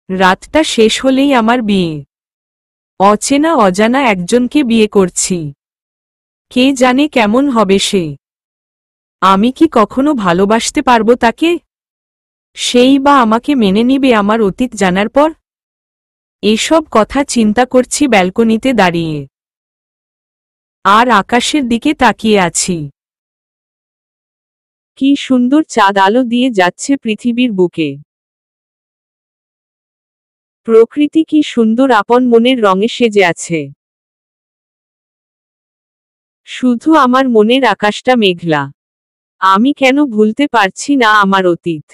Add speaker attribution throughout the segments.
Speaker 1: রাতটা শেষ হলেই আমার বিয়ে। অচেনা অজানা একজনকে বিয়ে করছি। কে জানে কেমন হবে সে। আমি কি কখনো ভালোবাসতে পারবো তাকে? সেই বা আমাকে মেনে নিবে আমার অতীত জানার পর? এসব কথা চিন্তা করছি ব্যালকনিতে দাঁড়িয়ে, আর আকাশের দিকে তাকিয়ে আছি। কি সুন্দর চাঁদ আলো দিয়ে যাচ্ছে পৃথিবীর বুকে। প্রকৃতি কি সুন্দর আপন মনের রঙে সেজে আছে। শুধু আমার মনের আকাশটা মেঘলা। আমি কেন ভুলতে পারছি না আমার অতীত?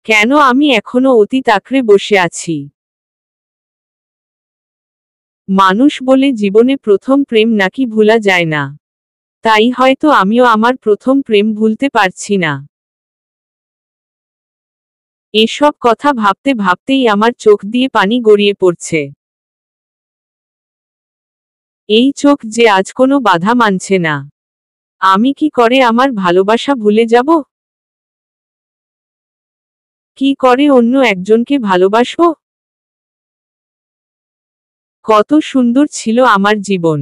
Speaker 1: কেন আমি এখনো অতীত আঁকড়ে বসে আছি? মানুষ বলে জীবনে প্রথম প্রেম নাকি ভোলা যায় না। তাই হয়তো আমিও আমার প্রথম প্রেম ভুলতে পারছি না। এসব কথা ভাবতে ভাবতেই আমার চোখ দিয়ে পানি গড়িয়ে পড়ছে। এই চোখ যে আজ কোনো বাধা মানছে না। আমি কি করে আমার ভালোবাসা ভুলে যাব? কি করে অন্য একজনকে ভালোবাসবো? কত সুন্দর ছিল আমার জীবন।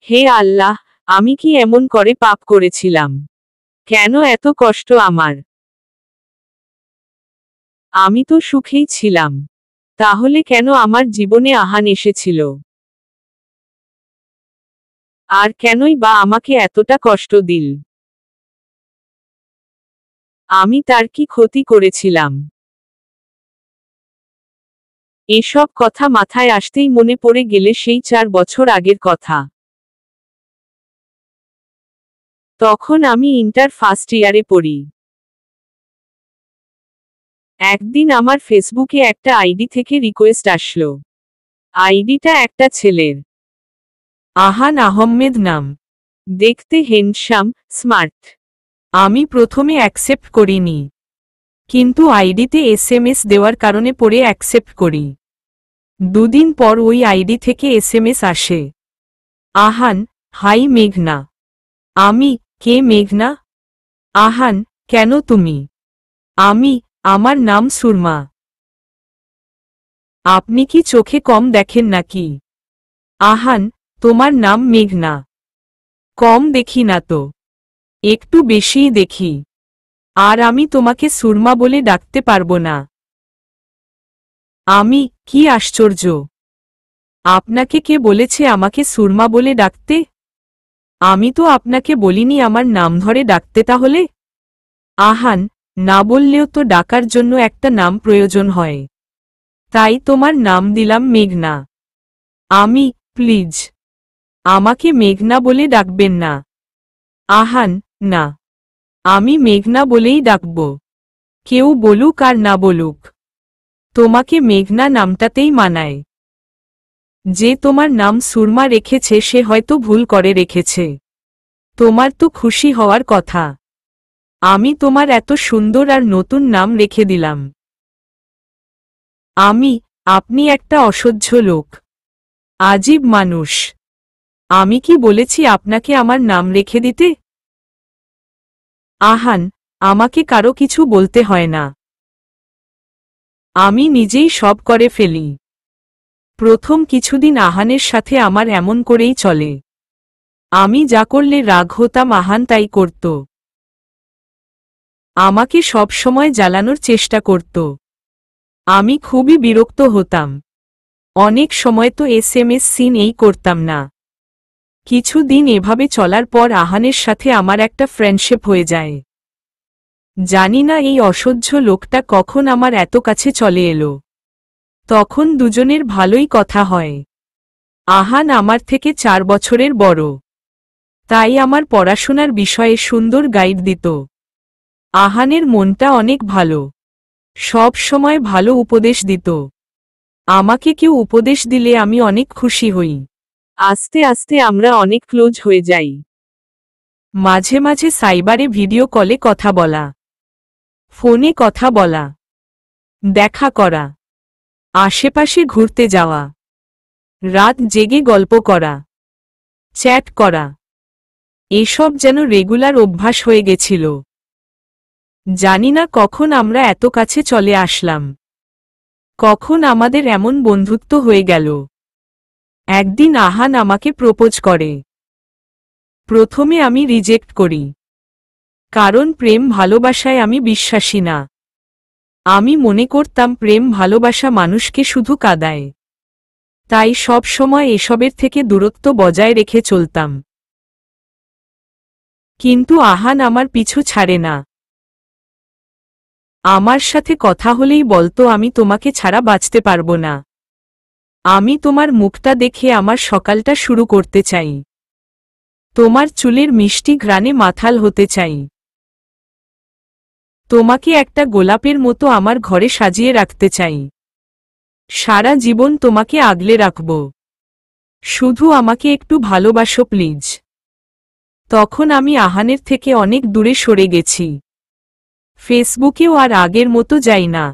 Speaker 1: হে আল্লাহ, আমি কি এমন করে পাপ করেছিলাম? কেন এত কষ্ট আমার? আমি তো সুখেই ছিলাম। তাহলে কেন আমার জীবনে আহান এসেছিল? আর কেনই বা আমাকে এতটা কষ্ট দিল? আমি তার কি ক্ষতি করেছিলাম? এসব কথা মাথায় আসতেই মনে পড়ে গেলে সেই 4 বছর আগের কথা। তখন আমি ইন্টার ফার্স্ট ইয়ারে পড়ি। একদিন আমার ফেসবুকে একটা আইডি থেকে রিকোয়েস্ট আসলো। আইডিটা একটা ছেলের। আহান আহমেদ নাম। দেখতে হ্যান্ডসাম, স্মার্ট। আমি প্রথমে অ্যাকসেপ্ট করিনি, কিন্তু আইডিতে এসএমএস দেওয়ার কারণে পরে অ্যাকসেপ্ট করি। দুদিন পর ওই আইডি থেকে এসএমএস আসে। আহান, হাই মেঘনা। আমি, কে মেঘনা? আহান, কেন তুমি? আমি, আমার নাম সুরমা। আপনি কি চোখে কম দেখেন নাকি? আহান, তোমার নাম মেঘনা। কম দেখি না তো, একটু বেশিই দেখি। আর আমি তোমাকে সুরমা বলে ডাকতে পারবো না। আমি, কি আশ্চর্য! আপনাকে কে বলেছে আমাকে সুরমা বলে ডাকতে? আমি তো আপনাকে বলিনি আমার নাম ধরে ডাকতে তাহলে? আহান, না বললেও তো ডাকার জন্য একটা নাম প্রয়োজন হয়। তাই তোমার নাম দিলাম মেঘনা। আমি, প্লিজ, আমাকে মেঘনা বলে ডাকবেন না। আহান, না, আমি মেঘনা বলেই ডাকব। কেউ বলুক আর না বলুক, তোমাকে মেঘনা নামটাতেই মানায়। যে তোমার নাম সুরমা রেখেছে সে হয়তো ভুল করে রেখেছে। তোমার তো খুশি হওয়ার কথা। আমি তোমার এত সুন্দর আর নতুন নাম রেখে দিলাম। আমি, আপনি একটা অসহ্য লোক, আজীব মানুষ। আমি কি বলেছি আপনাকে আমার নাম রেখে দিতে? আহান, আমাকে কারো কিছু বলতে হয় না। আমি নিজেই সব করে ফেলি। প্রথম কিছুদিন আহানের সাথে আমার এমন করেই চলে। আমি যা করলে রাগ হতাম আহান তাই করত। আমাকে সব সময় জ্বালানোর চেষ্টা করত। আমি খুবই বিরক্ত হতাম। অনেক সময় তো এসএমএস সিন এই করতাম না। কিছুদিন এভাবে চলার পর আহানের সাথে আমার একটা ফ্রেন্ডশিপ হয়ে যায়। জানি না এই অসহ্য লোকটা কখন আমার এত কাছে চলে এলো। তখন দুজনের ভালোই কথা হয়। আহান আমার থেকে 4 বছরের বড়। তাই আমার পড়াশোনার বিষয়ে সুন্দর গাইড দিত। আহানের মনটা অনেক ভালো। সব সময় ভালো উপদেশ দিত। আমাকে কেউ উপদেশ দিলে আমি অনেক খুশি হই। আস্তে আস্তে আমরা অনেক ক্লোজ হয়ে যাই। মাঝে মাঝে সাইবারে ভিডিও কলে কথা বলা, ফোনে কথা বলা, দেখা করা, আশেপাশে ঘুরতে যাওয়া, রাত জেগে গল্প করা, চ্যাট করা, এসব যেন রেগুলার অভ্যাস হয়ে গেছিল। জানি না কখন আমরা এত কাছে চলে আসলাম, কখন আমাদের এমন বন্ধুত্ব হয়ে গেল। একদিন আহান আমাকে প্রপোজ করে। প্রথমে আমি রিজেক্ট করি, কারণ প্রেম ভালোবাসায় আমি বিশ্বাসী না। আমি মনে করতাম প্রেম ভালোবাসা মানুষকে শুধু কাঁদায়, তাই সব সময় এসবের থেকে দূরত্ব বজায় রেখে চলতাম। কিন্তু আহান আমার পিছু ছাড়ে না। আমার সাথে কথা হলেই বলতো, আমি তোমাকে ছাড়া বাঁচতে পারবো না। আমি তোমার মুখটা দেখে আমার সকালটা শুরু করতে চাই। তোমার চুলের মিষ্টি ঘ্রাণে মাতাল হতে চাই। তোমাকে একটা গোলাপের মতো আমার ঘরে সাজিয়ে রাখতে চাই। সারা জীবন তোমাকে আগলে রাখব। শুধু আমাকে একটু ভালোবাসো প্লিজ। তখন আমি আহানের থেকে অনেক দূরে সরে গেছি। ফেসবুকেও আর আগের মতো যাই না।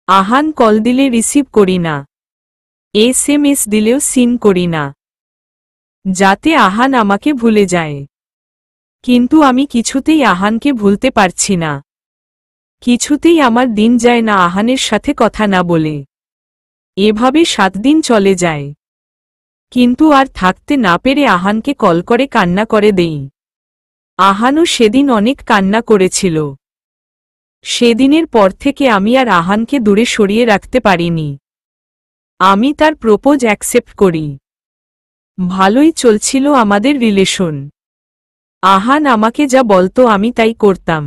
Speaker 1: আহান কল দিলে রিসিভ করি না, SMS দিলেও সিন করি না, যাতে আহান আমাকে ভুলে যায়। কিন্তু আমি কিছুতেই আহানকে ভুলতে পারছি না। কিছুতেই আমার দিন যায় না আহানের সাথে কথা না বলে। এভাবে 7 দিন চলে যায়। কিন্তু আর থাকতে না পেরে আহানকে কল করে কান্না করে দেই। আহানও সেদিন অনেক কান্না করেছিল। সেদিনের পর থেকে আমি আর আহানকে দূরে সরিয়ে রাখতে পারিনি। আমি তার প্রপোজ অ্যাকসেপ্ট করি। ভালোই চলছিল আমাদের রিলেশন। আহান আমাকে যা বলতো আমি তাই করতাম।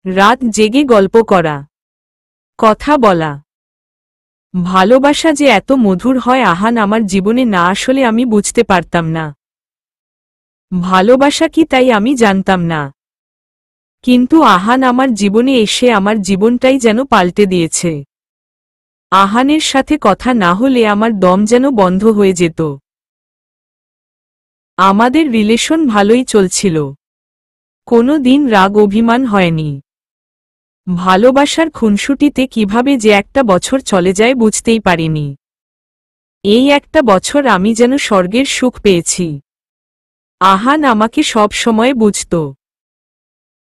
Speaker 1: রাত জেগে গল্প করা, কথা বলা। ভালোবাসা যে এত মধুর হয় আহান আমার জীবনে না আসলে আমি বুঝতে পারতাম না। ভালোবাসা কি তাই আমি জানতাম না। কিন্তু আহান আমার জীবনে এসে আমার জীবনটাই যেন পাল্টে দিয়েছে। আহানের সাথে কথা না হলে আমার দম যেন বন্ধ হয়ে যেত। আমাদের রিলেশন ভালোই চলছিল। কোনো দিন রাগ অভিমান হয়নি। ভালোবাসার খুনসুটিতে কিভাবে যে একটা বছর চলে যায় বুঝতেই পারিনি। এই একটা বছর আমি যেন স্বর্গের সুখ পেয়েছি। আহান আমাকে সব সময় বুঝত।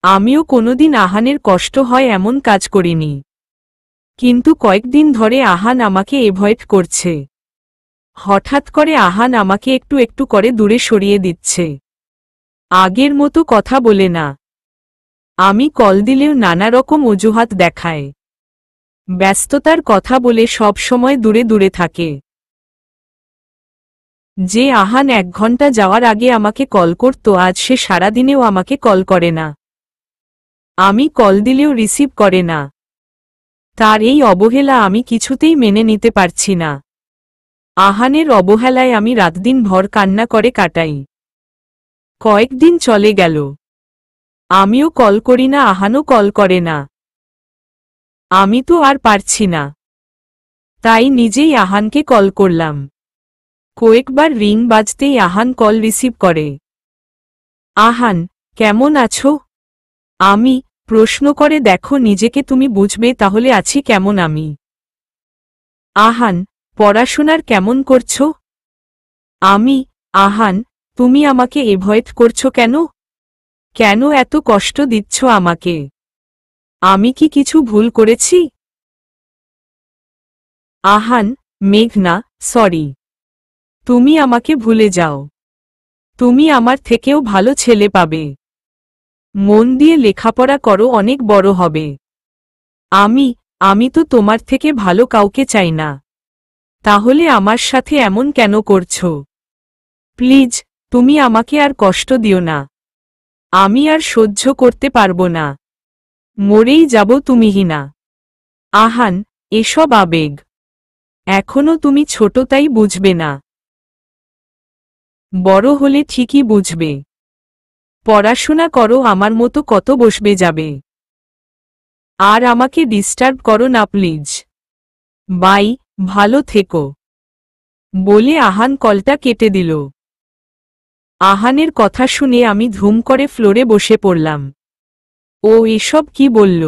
Speaker 1: আমিও কোনোদিন আহানের কষ্ট হয় এমন কাজ করিনি। কিন্তু কয়েকদিন ধরে আহান আমাকে এভয়েড করছে। হঠাৎ করে আহান আমাকে একটু একটু করে দূরে সরিয়ে দিচ্ছে। আগের মতো কথা বলে না। আমি কল দিলেও নানা রকম অজুহাত দেখায়। ব্যস্ততার কথা বলে সব সময় দূরে দূরে থাকে। যে আহান 1 ঘন্টা যাওয়ার আগে আমাকে কল করত, আজ সে সারাদিনেও আমাকে কল করে না। আমি কল দিলেও রিসিভ করে না। তার এই অবহেলা আমি কিছুতেই মেনে নিতে পারছি না। আহানের অবহেলায় আমি রাতদিন ভর কান্না করে কাটাই। কয়েকদিন চলে গেল। আমিও কল করি না, আহানও কল করে না। আমি তো আর পারছি না। তাই নিজেই আহানকে কল করলাম। কয়েকবার রিং বাজতেই আহান কল রিসিভ করে। আহান, কেমন আছো? আমি প্রশ্ন করে, দেখো নিজেকে, তুমি বুঝবে তাহলে আছি কেমন আমি। আহান, পড়াশোনার কেমন করছো? আমি আহান, তুমি আমাকে এভয়েড করছো কেন? কেন এত কষ্ট দিচ্ছ আমাকে? আমি কি কিছু ভুল করেছি? আহান, মেঘনা, সরি। তুমি আমাকে ভুলে যাও। তুমি আমার থেকেও ভালো ছেলে পাবে। মন দিয়ে লেখাপড়া করো, অনেক বড় হবে। আমি তো তোমার থেকে ভালো কাউকে চাই না। তাহলে আমার সাথে এমন কেন করছো? প্লিজ, তুমি আমাকে আর কষ্ট দিও না। আমি আর সহ্য করতে পারবো না। মরেই যাব তুমিহীনা। আহান, এসব আবেগ। এখনো তুমি ছোট, তাই বুঝবে না। বড় হলে ঠিকই বুঝবে। পড়াশোনা করো, আমার মতো কত বসবে যাবে। আর আমাকে ডিস্টার্ব করো না প্লিজ। বাই, ভালো থেকো। বলে আহান কলটা কেটে দিল। আহানের কথা শুনে আমি ধুম করে ফ্লোরে বসে পড়লাম। ও এসব কি বলল?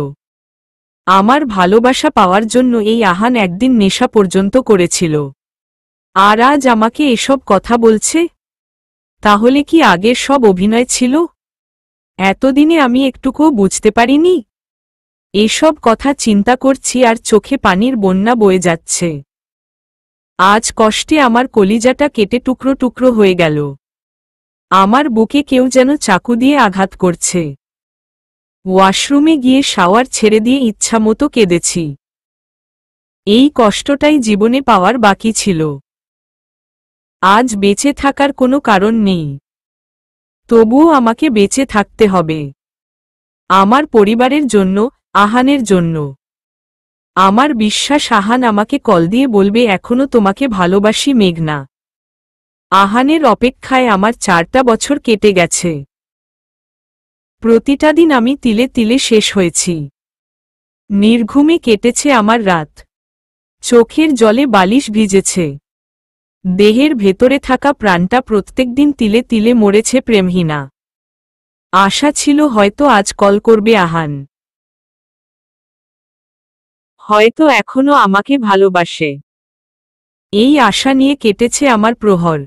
Speaker 1: আমার ভালোবাসা পাওয়ার জন্য এই আহান একদিন নেশা পর্যন্ত করেছিল, আর আজ আমাকে এসব কথা বলছে? তাহলে কি আগের সব অভিনয় ছিল? এতদিনে আমি একটুকুও বুঝতে পারিনি। এসব কথা চিন্তা করছি আর চোখে পানির বন্যা বয়ে যাচ্ছে। আজ কষ্টে আমার কলিজাটা কেটে টুকরো টুকরো হয়ে গেল। আমার বুকে কেউ যেন চাকু দিয়ে আঘাত করছে। ওয়াশরুমে গিয়ে শাওয়ার ছেড়ে দিয়ে ইচ্ছামতো কেঁদেছি। এই কষ্টটাই জীবনে পাওয়ার বাকি ছিল। আজ বেঁচে থাকার কোনো কারণ নেই, তবুও আমাকে বেঁচে থাকতে হবে। আমার পরিবারের জন্য, আহানের জন্য। আমার বিশ্বাস আহান আমাকে কল দিয়ে বলবে এখনো তোমাকে ভালোবাসি মেঘনা। আহানের অপেক্ষায় আমার 4টা বছর কেটে গেছে। প্রতিটা দিন আমি তিলে তিলে শেষ হয়েছি। নির্ঘুমে কেটেছে আমার রাত। চোখের জলে বালিশ ভিজেছে। দেহের ভেতরে থাকা প্রাণটা প্রত্যেকদিন তিলে তিলে মরেছে প্রেমহীনা। আশা ছিল হয়তো আজ কল করবে আহান, হয়তো এখনো আমাকে ভালোবাসে। এই আশা নিয়ে কেটেছে আমার প্রহর।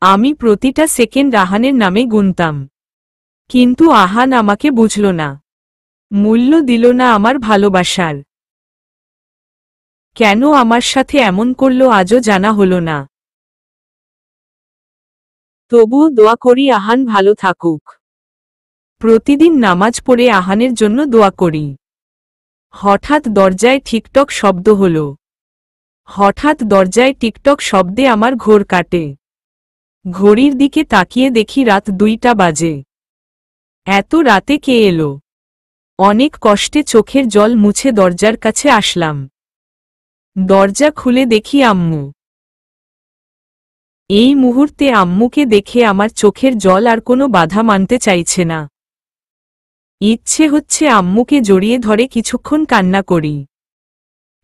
Speaker 1: আমি প্রতিটা সেকেন্ড আহানের নামে গুনতাম, কিন্তু আহান আমাকে বুঝল না, মূল্য দিল না আমার ভালোবাসার। কেন আমার সাথে এমন করল আজও জানা হলো না। তবুও দোয়া করি আহান ভালো থাকুক। প্রতিদিন নামাজ পড়ে আহানের জন্য দোয়া করি। হঠাৎ দরজায় ঠিকটক শব্দ হল। হঠাৎ দরজায় টিকটক শব্দে আমার ঘোর কাটে। ঘড়ির দিকে তাকিয়ে দেখি রাত 2টা বাজে। এত রাতে কে এলো? অনেক কষ্টে চোখের জল মুছে দরজার কাছে আসলাম। দরজা খুলে দেখি আম্মু। এই মুহূর্তে আম্মুকে দেখে আমার চোখের জল আর কোনো বাধা মানতে চাইছে না। ইচ্ছে হচ্ছে আম্মুকে জড়িয়ে ধরে কিছুক্ষণ কান্না করি।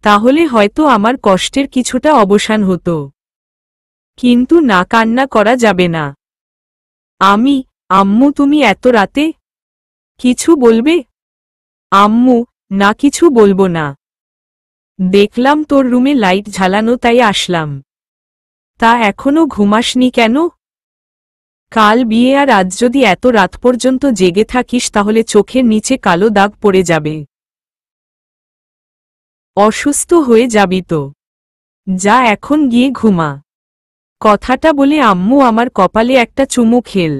Speaker 1: তাহলে হয়তো আমার কষ্টের কিছুটা অবসান হতো। কিন্তু না, কান্না করা যাবে না। আম্মু তুমি এত রাতে কিছু বলবে? আম্মু, না কিছু বলবো না। দেখলাম তোর রুমে লাইট ঝালানো তাই আসলাম। তা এখনো ঘুমাসনি কেন? কাল বিয়ে আর আজ যদি এত রাত পর্যন্ত জেগে থাকিস তাহলে চোখের নিচে কালো দাগ পড়ে যাবে। অসুস্থ হয়ে যাবি তো। যা এখন গিয়ে ঘুমা। কথাটা বলে আম্মু আমার কপালে একটা চুমু খেল।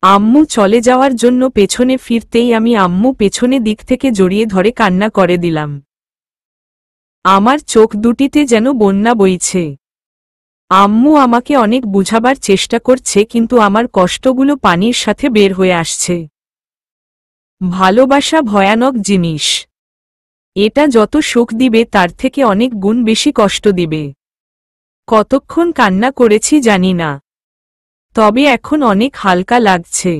Speaker 1: আম্মু চলে যাওয়ার জন্য পেছনে ফিরতেই আমি আম্মু পেছনে দিক থেকে জড়িয়ে ধরে কান্না করে দিলাম। আমার চোখ দুটিতে যেন বন্যা বইছে। আম্মু আমাকে অনেক বুঝাবার চেষ্টা করছে, কিন্তু আমার কষ্টগুলো পানির সাথে বের হয়ে আসছে। ভালোবাসা ভয়ানক জিনিস। এটা যত সুখ দিবে তার থেকে অনেক গুণ বেশি কষ্ট দিবে। কতক্ষণ কান্না করেছি জানি না, তবে এখন অনেক হালকা লাগছে।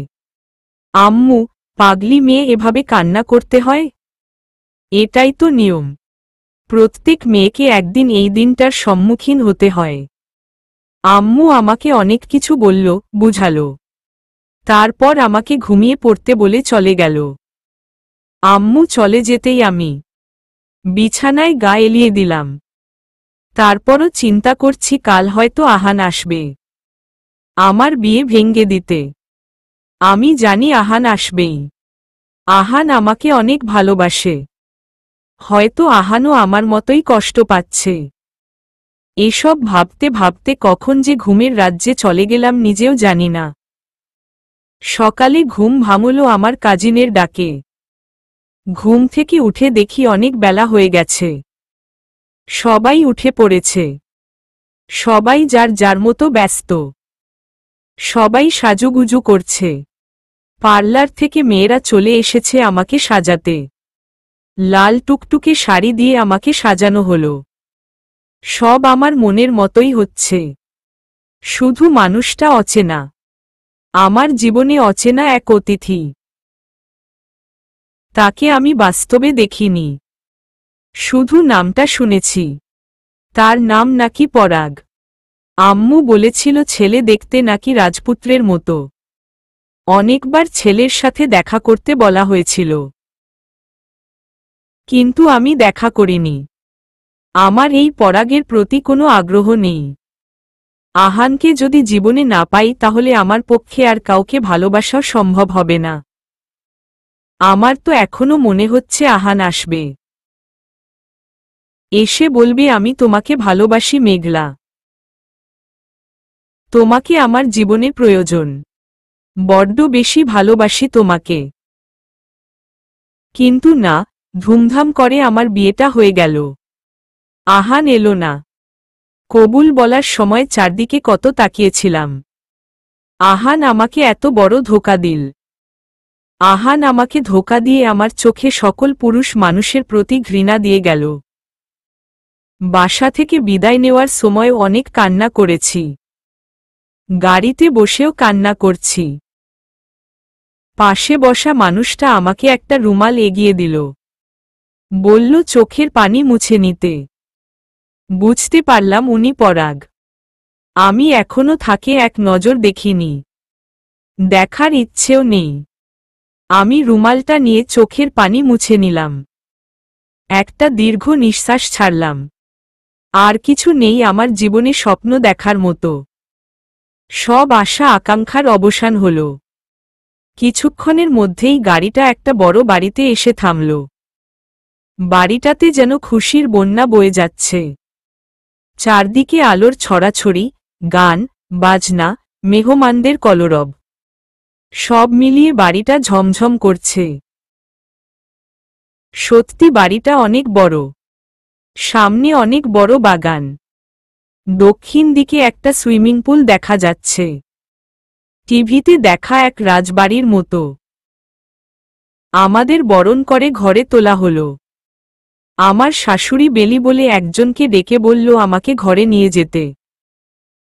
Speaker 1: আম্মু, পাগলি মেয়ে এভাবে কান্না করতে হয়? এটাই তো নিয়ম। প্রত্যেক মেয়েকে একদিন এই দিনটার সম্মুখীন হতে হয়। আম্মু আমাকে অনেক কিছু বলল, বুঝালো। তারপর আমাকে ঘুমিয়ে পড়তে বলে চলে গেল। আম্মু চলে যেতেই আমি বিছানায় গা এলিয়ে দিলাম। তারপরও চিন্তা করছি কাল হয়তো আহান আসবে আমার বিয়ে ভেঙে দিতে। আমি জানি আহান আসবেই। আহান আমাকে অনেক ভালোবাসে। হয়তো আহানও আমার মতোই কষ্ট পাচ্ছে। এসব ভাবতে ভাবতে কখন যে ঘুমের রাজ্যে চলে গেলাম নিজেও জানি না। সকালে ঘুম ভাঙল আমার কাজিনের ডাকে। ঘুম থেকে উঠে দেখি অনেক বেলা হয়ে গেছে। সবাই উঠে পড়েছে। সবাই যার যার মতো ব্যস্ত। সবাই সাজুগুজু করছে। পার্লার থেকে মেয়েরা চলে এসেছে আমাকে সাজাতে। লাল টুকটুকে শাড়ি দিয়ে আমাকে সাজানো হলো। সব আমার মনের মতোই হচ্ছে। শুধু মানুষটা অচেনা। আমার জীবনে অচেনা এক অতিথি। তাকে আমি বাস্তবে দেখিনি, শুধু নামটা শুনেছি। তার নাম নাকি পরাগ। আম্মু বলেছিল ছেলে দেখতে নাকি রাজপুত্রের মতো। অনেকবার ছেলের সাথে দেখা করতে বলা হয়েছিল, কিন্তু আমি দেখা করিনি। আমার এই পরাগের প্রতি কোনো আগ্রহ নেই। আহানকে যদি জীবনে না পাই তাহলে আমার পক্ষে আর কাউকে ভালোবাসা সম্ভব হবে না। আমার তো এখনো মনে হচ্ছে আহান আসবে, এসে বলবে আমি তোমাকে ভালোবাসি মেঘলা, তোমাকে আমার জীবনে প্রয়োজন, বড্ড বেশি ভালোবাসি তোমাকে। কিন্তু না, ধুমধাম করে আমার বিয়েটা হয়ে গেল। আহান এলো না। কবুল বলার সময় চারদিকে কত তাকিয়েছিলাম। আহান আমাকে এত বড় ধোঁকা দিল। আহান আমাকে ধোঁকা দিয়ে আমার চোখে সকল পুরুষ মানুষের প্রতি ঘৃণা দিয়ে গেল। বাসা থেকে বিদায় নেওয়ার সময় অনেক কান্না করেছি, গাড়িতে বসেও কান্না করছি। পাশে বসা মানুষটা আমাকে একটা রুমাল এগিয়ে দিল, বলল চোখের পানি মুছে নিতে। বুঝতে পারলাম উনি পরাগ। আমি এখনো তাকে এক নজর দেখিনি, দেখার ইচ্ছেও নেই। আমি রুমালটা নিয়ে চোখের পানি মুছে নিলাম। একটা দীর্ঘ নিঃশ্বাস ছাড়লাম। আর কিছু নেই আমার জীবনে স্বপ্ন দেখার মতো। সব আশা আকাঙ্ক্ষার অবসান হল। কিছুক্ষণের মধ্যেই গাড়িটা একটা বড় বাড়িতে এসে থামল। বাড়িটাতে যেন খুশির বন্যা বয়ে যাচ্ছে। চারদিকে আলোর ছড়াছড়ি, গান, বাজনা, মেহমানদের কলরব, সব মিলিয়ে বাড়িটা ঝমঝম করছে। সত্যি বাড়িটা অনেক বড়। সামনে অনেক বড় বাগান। দক্ষিণ দিকে একটা সুইমিং পুল দেখা যাচ্ছে। টিভিতে দেখা এক রাজবাড়ির মতো। আমাদের বরণ করে ঘরে তোলা হলো। আমার শাশুড়ি বেলি বলে একজনকে ডেকে বলল আমাকে ঘরে নিয়ে যেতে।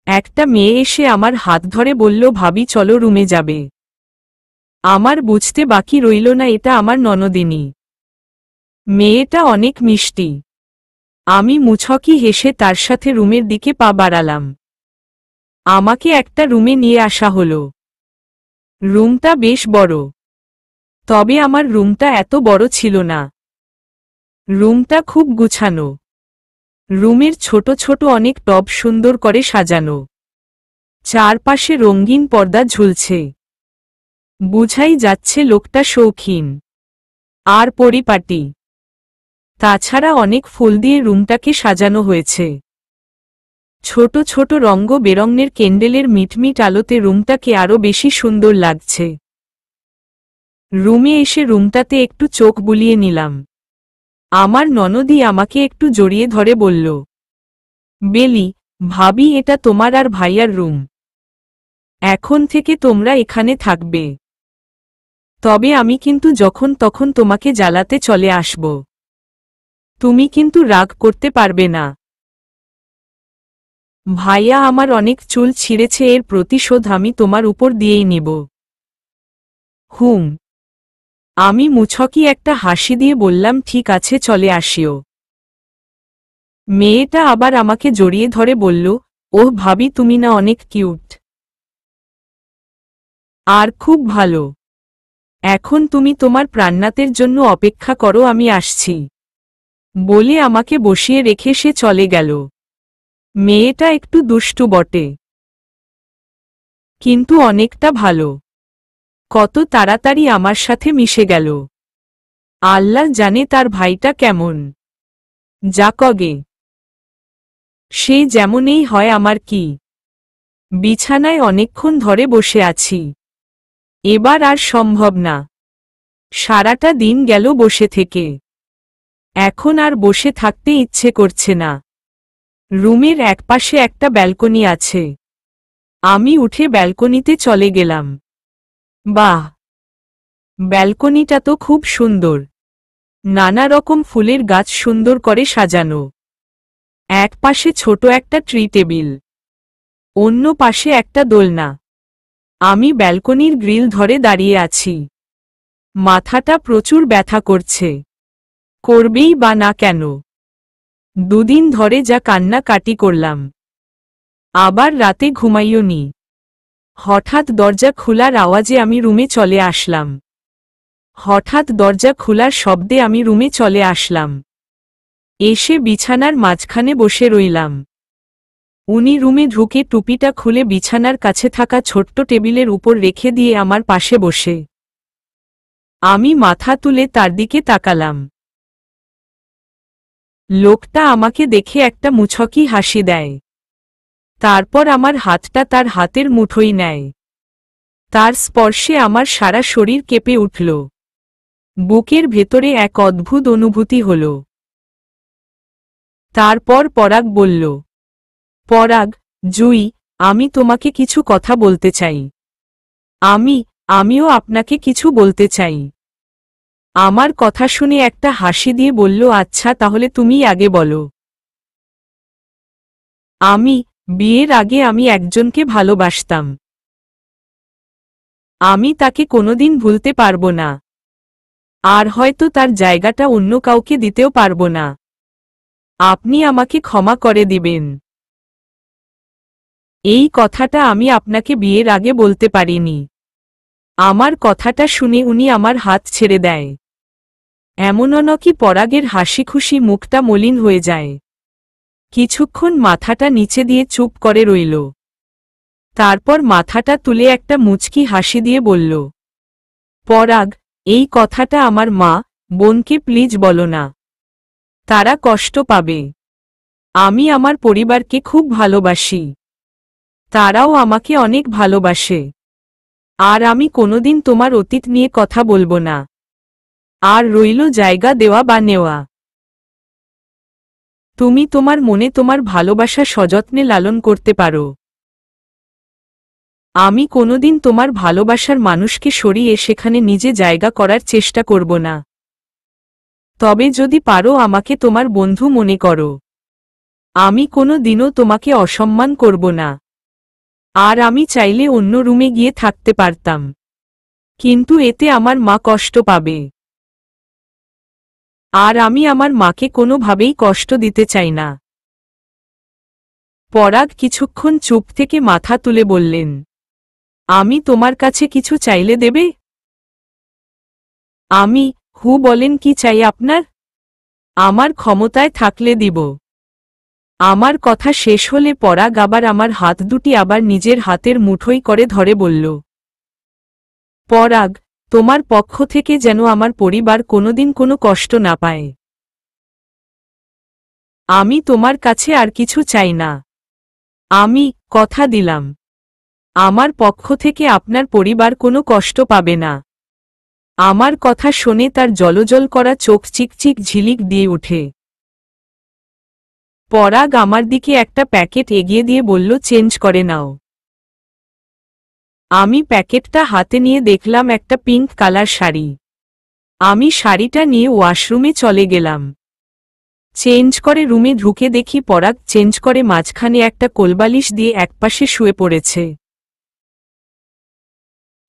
Speaker 1: একটা মেয়ে এসে আমার হাত ধরে বলল ভাবি চলো রুমে যাবে। আমার বুঝতে বাকি রইল না এটা আমার ননদিনী। মেয়েটা অনেক মিষ্টি। আমি মুচকি হেসে তার সাথে রুমের দিকে পা বাড়ালাম। আমাকে একটা রুমে নিয়ে আসা হলো। রুমটা বেশ বড়, তবে আমার রুমটা এত বড় ছিল না। রুমটা খুব গুছানো। রুমের ছোট ছোট অনেক টব সুন্দর করে সাজানো। চারপাশে রঙিন পর্দা ঝুলছে। বুঝাই যাচ্ছে লোকটা শৌখিন আর পরিপাটি। তাছাড়া অনেক ফুল দিয়ে রুমটাকে সাজানো হয়েছে। ছোট ছোট রঙ বেরঙের ক্যান্ডেলের মিটমিট আলোতে রুমটাকে আরো বেশি সুন্দর লাগছে। রুমে এসে রুমটাতে একটু চোখ বুলিয়ে নিলাম। আমার ননদি আমাকে একটু জড়িয়ে ধরে বলল, বেলি, ভাবি এটা তোমার আর ভাইয়ার রুম। এখন থেকে তোমরা এখানে থাকবে। তবে আমি কিন্তু যখন তখন তোমাকে জ্বালাতে চলে আসব। তুমি কিন্তু রাগ করতে পারবে না। ভাইয়া আমার অনেক চুল ছিঁড়েছে, এর প্রতিশোধ আমি তোমার উপর দিয়েই নেব। হুম। আমি মুচকি একটা হাসি দিয়ে বললাম ঠিক আছে চলে আসিও। মেয়েটা আবার আমাকে জড়িয়ে ধরে বলল, ওহ ভাবি তুমি না অনেক কিউট আর খুব ভালো। এখন তুমি তোমার প্রাণনাথের জন্য অপেক্ষা করো, আমি আসছি বলে আমাকে বসিয়ে রেখে সে চলে গেল। মেয়েটা একটু দুষ্টু বটে, কিন্তু অনেকটা ভালো। কত তাড়াতাড়ি আমার সাথে মিশে গেল। আল্লাহ জানে তার ভাইটা কেমন। যাকগে, সে যেমনই হয় আমার কি। বিছানায় অনেকক্ষণ ধরে বসে আছি। এবার আর সম্ভব না। সারাটা দিন গেল বসে থেকে। এখন আর বসে থাকতে ইচ্ছে করছে না। রুমের একপাশে একটা ব্যালকনি আছে। আমি উঠে ব্যালকনিতে চলে গেলাম। বাহ, ব্যালকনিটা তো খুব সুন্দর। নানা রকম ফুলের গাছ সুন্দর করে সাজানো। এক পাশে ছোট একটা ট্রি টেবিল, অন্য পাশে একটা দোলনা। আমি ব্যালকনির গ্রিল ধরে দাঁড়িয়ে আছি। মাথাটা প্রচুর ব্যথা করছে। করবেই বা না কেন? দুদিন ধরে যা কান্নাকাটি করলাম। আবার রাতে ঘুমাইও নি। হঠাৎ দরজা খোলার আওয়াজে আমি রুমে চলে আসলাম। হঠাৎ দরজা খোলার শব্দে আমি রুমে চলে আসলাম। এসে বিছানার মাঝখানে বসে রইলাম। উনি রুমে ঢুকে টুপিটা খুলে বিছানার কাছে থাকা ছোট্ট টেবিলের উপর রেখে দিয়ে আমার পাশে বসে। আমি মাথা তুলে তার দিকে তাকালাম। লোকটা আমাকে দেখে একটা মুচকি হাসি দেয়। তারপর আমার হাতটা তার হাতের মুঠোয় নেয়। তার স্পর্শে আমার সারা শরীর কেঁপে উঠল। বুকের ভেতরে এক অদ্ভুত অনুভূতি হল। তারপর পরাগ বলল, পরাগ, জুই, আমি তোমাকে কিছু কথা বলতে চাই। আমিও আপনাকে কিছু বলতে চাই। আমার কথা শুনে একটা হাসি দিয়ে বলল, আচ্ছা তাহলে তুমিই আগে বলো। বিয়ের আগে আমি একজনকে ভালোবাসতাম। আমি তাকে কোনোদিন ভুলতে পারবো না। আর হয়তো তার জায়গাটা অন্য কাউকে দিতেও পারবো না। আপনি আমাকে ক্ষমা করে দিবেন। এই কথাটা আমি আপনাকে বিয়ের আগে বলতে পারিনি। আমার কথাটা শুনে উনি আমার হাত ছেড়ে দেয়। এমনও নাকি পরাগের হাসিখুশি মুখটা মলিন হয়ে যায়। কিছুক্ষণ মাথাটা নিচে দিয়ে চুপ করে রইল। তারপর মাথাটা তুলে একটা মুচকি হাসি দিয়ে বলল, পরাগ, এই কথাটা আমার মা, বোনকে প্লিজ বলো না। তারা কষ্ট পাবে। আমি আমার পরিবারকে খুব ভালোবাসি। তারাও আমাকে অনেক ভালোবাসে। আর আমি কোনোদিন তোমার অতীত নিয়ে কথা বলবো না। আর রইল জায়গা দেওয়া বা নেওয়া। তুমি তোমার মনে তোমার ভালোবাসা সযত্নে লালন করতে পারো। আমি কোনোদিন তোমার ভালোবাসার মানুষকে সরিয়ে সেখানে নিজে জায়গা করার চেষ্টা করব না। তবে যদি পারো আমাকে তোমার বন্ধু মনে করো। আমি কোনো দিনও তোমাকে অসম্মান করব না। আর আমি চাইলে অন্য রুমে গিয়ে থাকতে পারতাম। কিন্তু এতে আমার মা কষ্ট পাবে। আর আমি আমার মাকে কোনোভাবেই কষ্ট দিতে চাই না। পরাগ কিছুক্ষণ চুপ থেকে মাথা তুলে বললেন, আমি তোমার কাছে কিছু চাইলে দেবে? বলেন কি চাই আপনার? আমার ক্ষমতায় থাকলে দিব। আমার কথা শেষ হলে পরাগ আবার আমার হাত দুটি আবার নিজের হাতের মুঠোই করে ধরে বলল, পরাগ, তোমার পক্ষ থেকে যেন আমার পরিবার কোনোদিন কোনো কষ্ট না পায়। আমি তোমার কাছে আর কিছু চাই না। আমি কথা দিলাম, আমার পক্ষ থেকে আপনার পরিবার কোনো কষ্ট পাবে না। আমার কথা শুনে তার জ্বলজ্বল করা চোখ চিকচিক ঝিলিক দিয়ে ওঠে। পরাগ আমার দিকে একটা প্যাকেট এগিয়ে দিয়ে বলল, চেঞ্জ করে নাও। আমি প্যাকেটটা হাতে নিয়ে দেখলাম একটা পিঙ্ক কালার শাড়ি। আমি শাড়িটা নিয়ে ওয়াশরুমে চলে গেলাম। চেঞ্জ করে রুমে ঢুকে দেখি পরাগ চেঞ্জ করে মাঝখানে একটা কোলবালিশ দিয়ে একপাশে শুয়ে পড়েছে।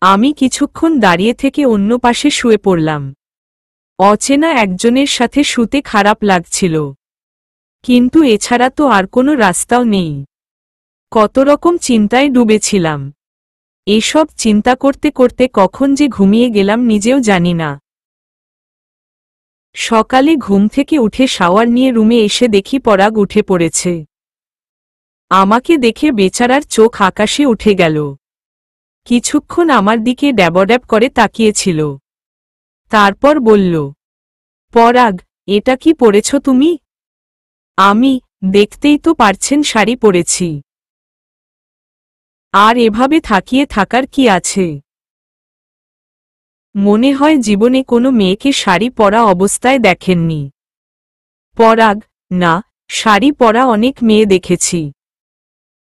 Speaker 1: আমি কিছুক্ষণ দাঁড়িয়ে থেকে অন্য পাশে শুয়ে পড়লাম। অচেনা একজনের সাথে শুতে খারাপ লাগছিল, কিন্তু এছাড়া তো আর কোনো রাস্তাও নেই। কত রকম চিন্তায় ডুবেছিলাম। এসব চিন্তা করতে করতে কখন যে ঘুমিয়ে গেলাম নিজেও জানি না। সকালে ঘুম থেকে উঠে শাওয়ার নিয়ে রুমে এসে দেখি পরাগ উঠে পড়েছে। আমাকে দেখে বেচারার চোখ আকাশে উঠে গেল। কিছুক্ষণ আমার দিকে ড্যাবড্যাব করে তাকিয়েছিল। তারপর বলল, পরাগ, এটা কি পরেছ তুমি? দেখতেই তো পারছেন শাড়ি পরেছি। আর এভাবে থাকিয়ে থাকার কি আছে? মনে হয় জীবনে কোনো মেয়েকে শাড়ি পরা অবস্থায় দেখেননি। পরাগ, না, শাড়ি পরা অনেক মেয়ে দেখেছি,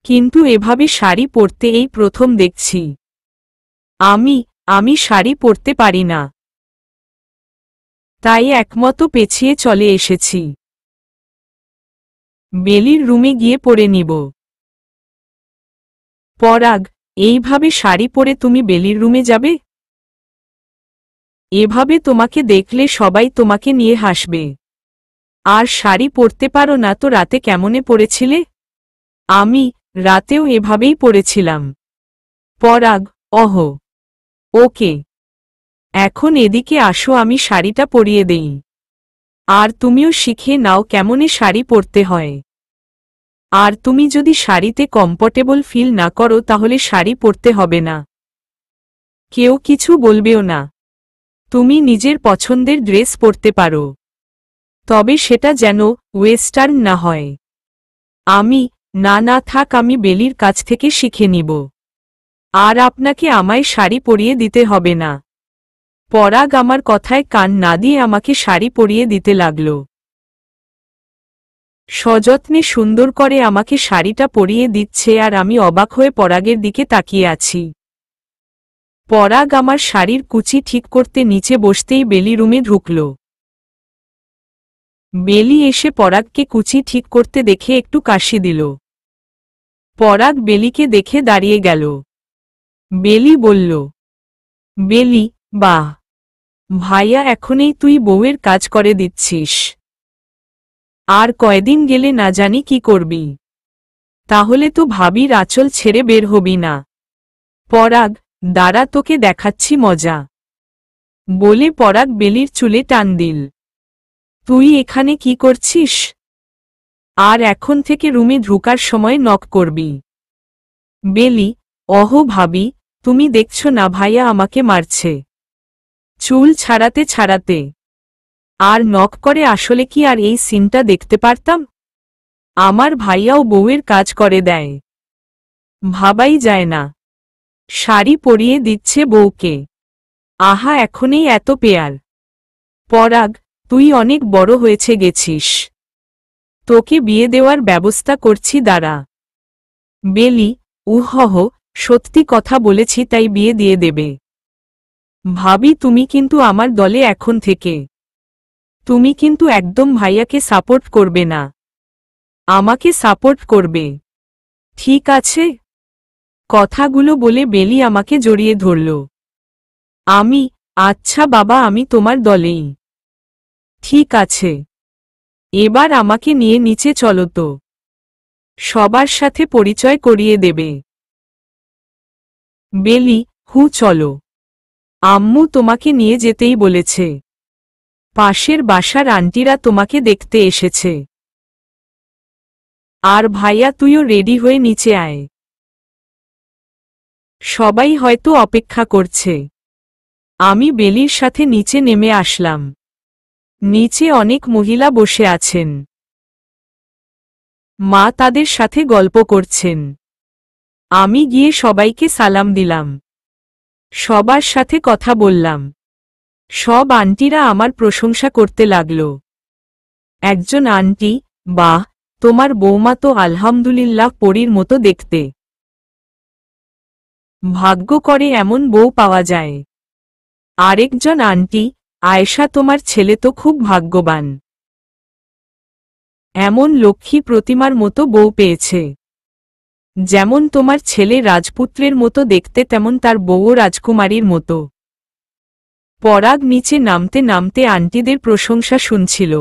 Speaker 1: কিন্তু এভাবে শাড়ি পরতে এই প্রথম দেখছি। আমি শাড়ি পরতে পারি না, তাই একমত পেছিয়ে চলে এসেছি। বেলির রুমে গিয়ে পরে নিব। পরাগ, এইভাবে শাড়ি পরে তুমি বেলির রুমে যাবে? এভাবে তোমাকে দেখলে সবাই তোমাকে নিয়ে হাসবে। আর শাড়ি পরতে পারো না তো রাতে কেমনে পরেছিলে? রাতেও এভাবেই পরেছিলাম। পরাগ, ওকে। এখন এদিকে আসো, আমি শাড়িটা পরিয়ে দেই। আর তুমিও শিখে নাও কেমনে শাড়ি পরতে হয়। আর তুমি যদি শাড়িতে কমফোর্টেবল ফিল না করো তাহলে শাড়ি পরতে হবে না। কেউ কিছু বলবেও না। তুমি নিজের পছন্দের ড্রেস পরতে পারো, তবে সেটা যেন ওয়েস্টার্ন না হয়। আমি, না না থাক, আমি বেলির কাছ থেকে শিখে নিব। আর আপনাকে আমায় শাড়ি পরিয়ে দিতে হবে না। পরাগ আমার কথায় কান না দিয়ে আমাকে শাড়ি পরিয়ে দিতে লাগল। সযত্নে সুন্দর করে আমাকে শাড়িটা পরিয়ে দিচ্ছে আর আমি অবাক হয়ে পরাগের দিকে তাকিয়ে আছি। পরাগ আমার শাড়ির কুচি ঠিক করতে নিচে বসতেই বেলি রুমে ঢুকল। বেলি এসে পরাগকে কুচি ঠিক করতে দেখে একটু কাশি দিল। পরাগ বেলিকে দেখে দাঁড়িয়ে গেল। বেলি বলল, বেলি, বাহ, ভাইয়া, এখনই তুই বউয়ের কাজ করে দিচ্ছিস। আর কয়দিন গেলে না জানি কি করবি। তাহলে তো ভাবির আঁচল ছেড়ে বের হবি না। পরাগ, দাঁড়া, তোকে দেখাচ্ছি মজা, বলে পরাগ বেলির চুলে টান দিল। তুই এখানে কি করছিস? আর এখন থেকে রুমে ঢোকার সময় নক করবি। বেলি, অহ ভাবি, তুমি দেখছো না ভাইয়া আমাকে মারছে। চুল ছাড়াতে ছাড়াতে আর নক করে, আসলে কি আর এই সিনটা দেখতে পারতাম? আমার ভাইয়াও বউয়ের কাজ করে দেয়, ভাবাই যায় না। শাড়ি পরিয়ে দিচ্ছে বউকে। আহা, এখনই এত পেয়ার। পরাগ, তুই অনেক বড় হয়েছে গেছিস, তোকে বিয়ে দেওয়ার ব্যবস্থা করছি, দাঁড়া। বেলি, উহহ, সত্যি কথা বলেছি, তাই বিয়ে দিয়ে দেবে। ভাবি, তুমি কিন্তু আমার দলে এখন থেকে। তুমি কিন্তু একদম ভাইয়াকে সাপোর্ট করবে না, আমাকে সাপোর্ট করবে, ঠিক আছে? কথাগুলো বলে বেলি আমাকে জড়িয়ে ধরল। আমি, আচ্ছা বাবা, আমি তোমার দলেই। ঠিক আছে, এবার আমাকে নিয়ে নিচে চলো তো, সবার সাথে পরিচয় করিয়ে দেবে। বেলি, চলো, আম্মু তোমাকে নিয়ে যেতেই বলেছে। পাশের বাসার আন্টিরা তোমাকে দেখতে এসেছে। আর ভাইয়া, তুইও রেডি হয়ে নিচে আয়, সবাই হয়তো অপেক্ষা করছে। আমি বেলির সাথে নিচে নেমে আসলাম। নিচে অনেক মহিলা বসে আছেন, মা তাদের সাথে গল্প করছেন। আমি গিয়ে সবাইকে সালাম দিলাম, সবার সাথে কথা বললাম। সব আন্টিরা আমার প্রশংসা করতে লাগল। একজন আন্টি, বাহ, তোমার বৌমা তো আলহামদুলিল্লাহ পরীর মতো দেখতে। ভাগ্য করে এমন বউ পাওয়া যায়। আরেকজন আন্টি, আয়েশা, তোমার ছেলে তো খুব ভাগ্যবান, এমন লক্ষ্মী প্রতিমার মতো বউ পেয়েছে। যেমন তোমার ছেলে রাজপুত্রের মতো দেখতে, তেমন তার বউও রাজকুমারীর মতো। পরাগ নিচে নামতে নামতে আন্টিদের প্রশংসা শুনছিল।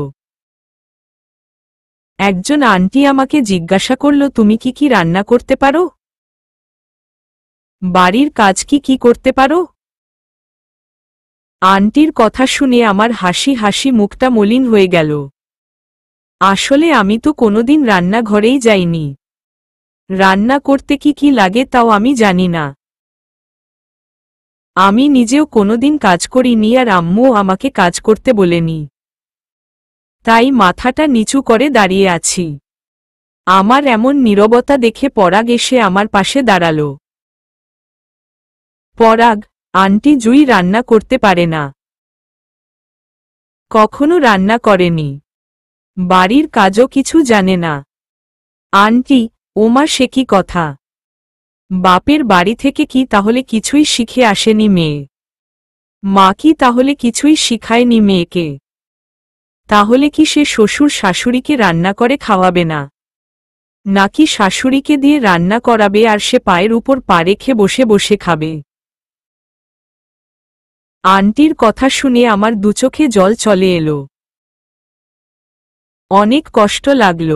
Speaker 1: একজন আন্টি আমাকে জিজ্ঞাসা করল, তুমি কি কি রান্না করতে পারো? বাড়ির কাজ কি কি করতে পারো? আন্টির কথা শুনে আমার হাসি হাসি মুখটা মলিন হয়ে গেল। আসলে আমি তো কোনোদিন রান্নাঘরেই যাইনি। রান্না করতে কি কি লাগে তাও আমি জানি না। আমি নিজেও কোনোদিন কাজ করিনি, আর আম্মুও আমাকে কাজ করতে বলেনি। তাই মাথাটা নিচু করে দাঁড়িয়ে আছি। আমার এমন নীরবতা দেখে পরাগ এসে আমার পাশে দাঁড়াল। পরাগ, আন্টি জুই রান্না করতে পারে না, কখনো রান্না করেনি, বাড়ির কাজও কিছু জানে না। আন্টি, ওমা, সে কি কথা! বাপের বাড়ি থেকে কি তাহলে কিছুই শিখে আসেনি মেয়ে? মা কি তাহলে কিছুই শিখায়নি মেয়েকে? তাহলে কি সে শ্বশুর শাশুড়িকে রান্না করে খাওয়াবে না, নাকি শাশুড়িকে দিয়ে রান্না করাবে আর সে পায়ের উপর পা রেখে বসে বসে খাবে? আন্টির কথা শুনে আমার দুচোখে জল চলে এলো। অনেক কষ্ট লাগল।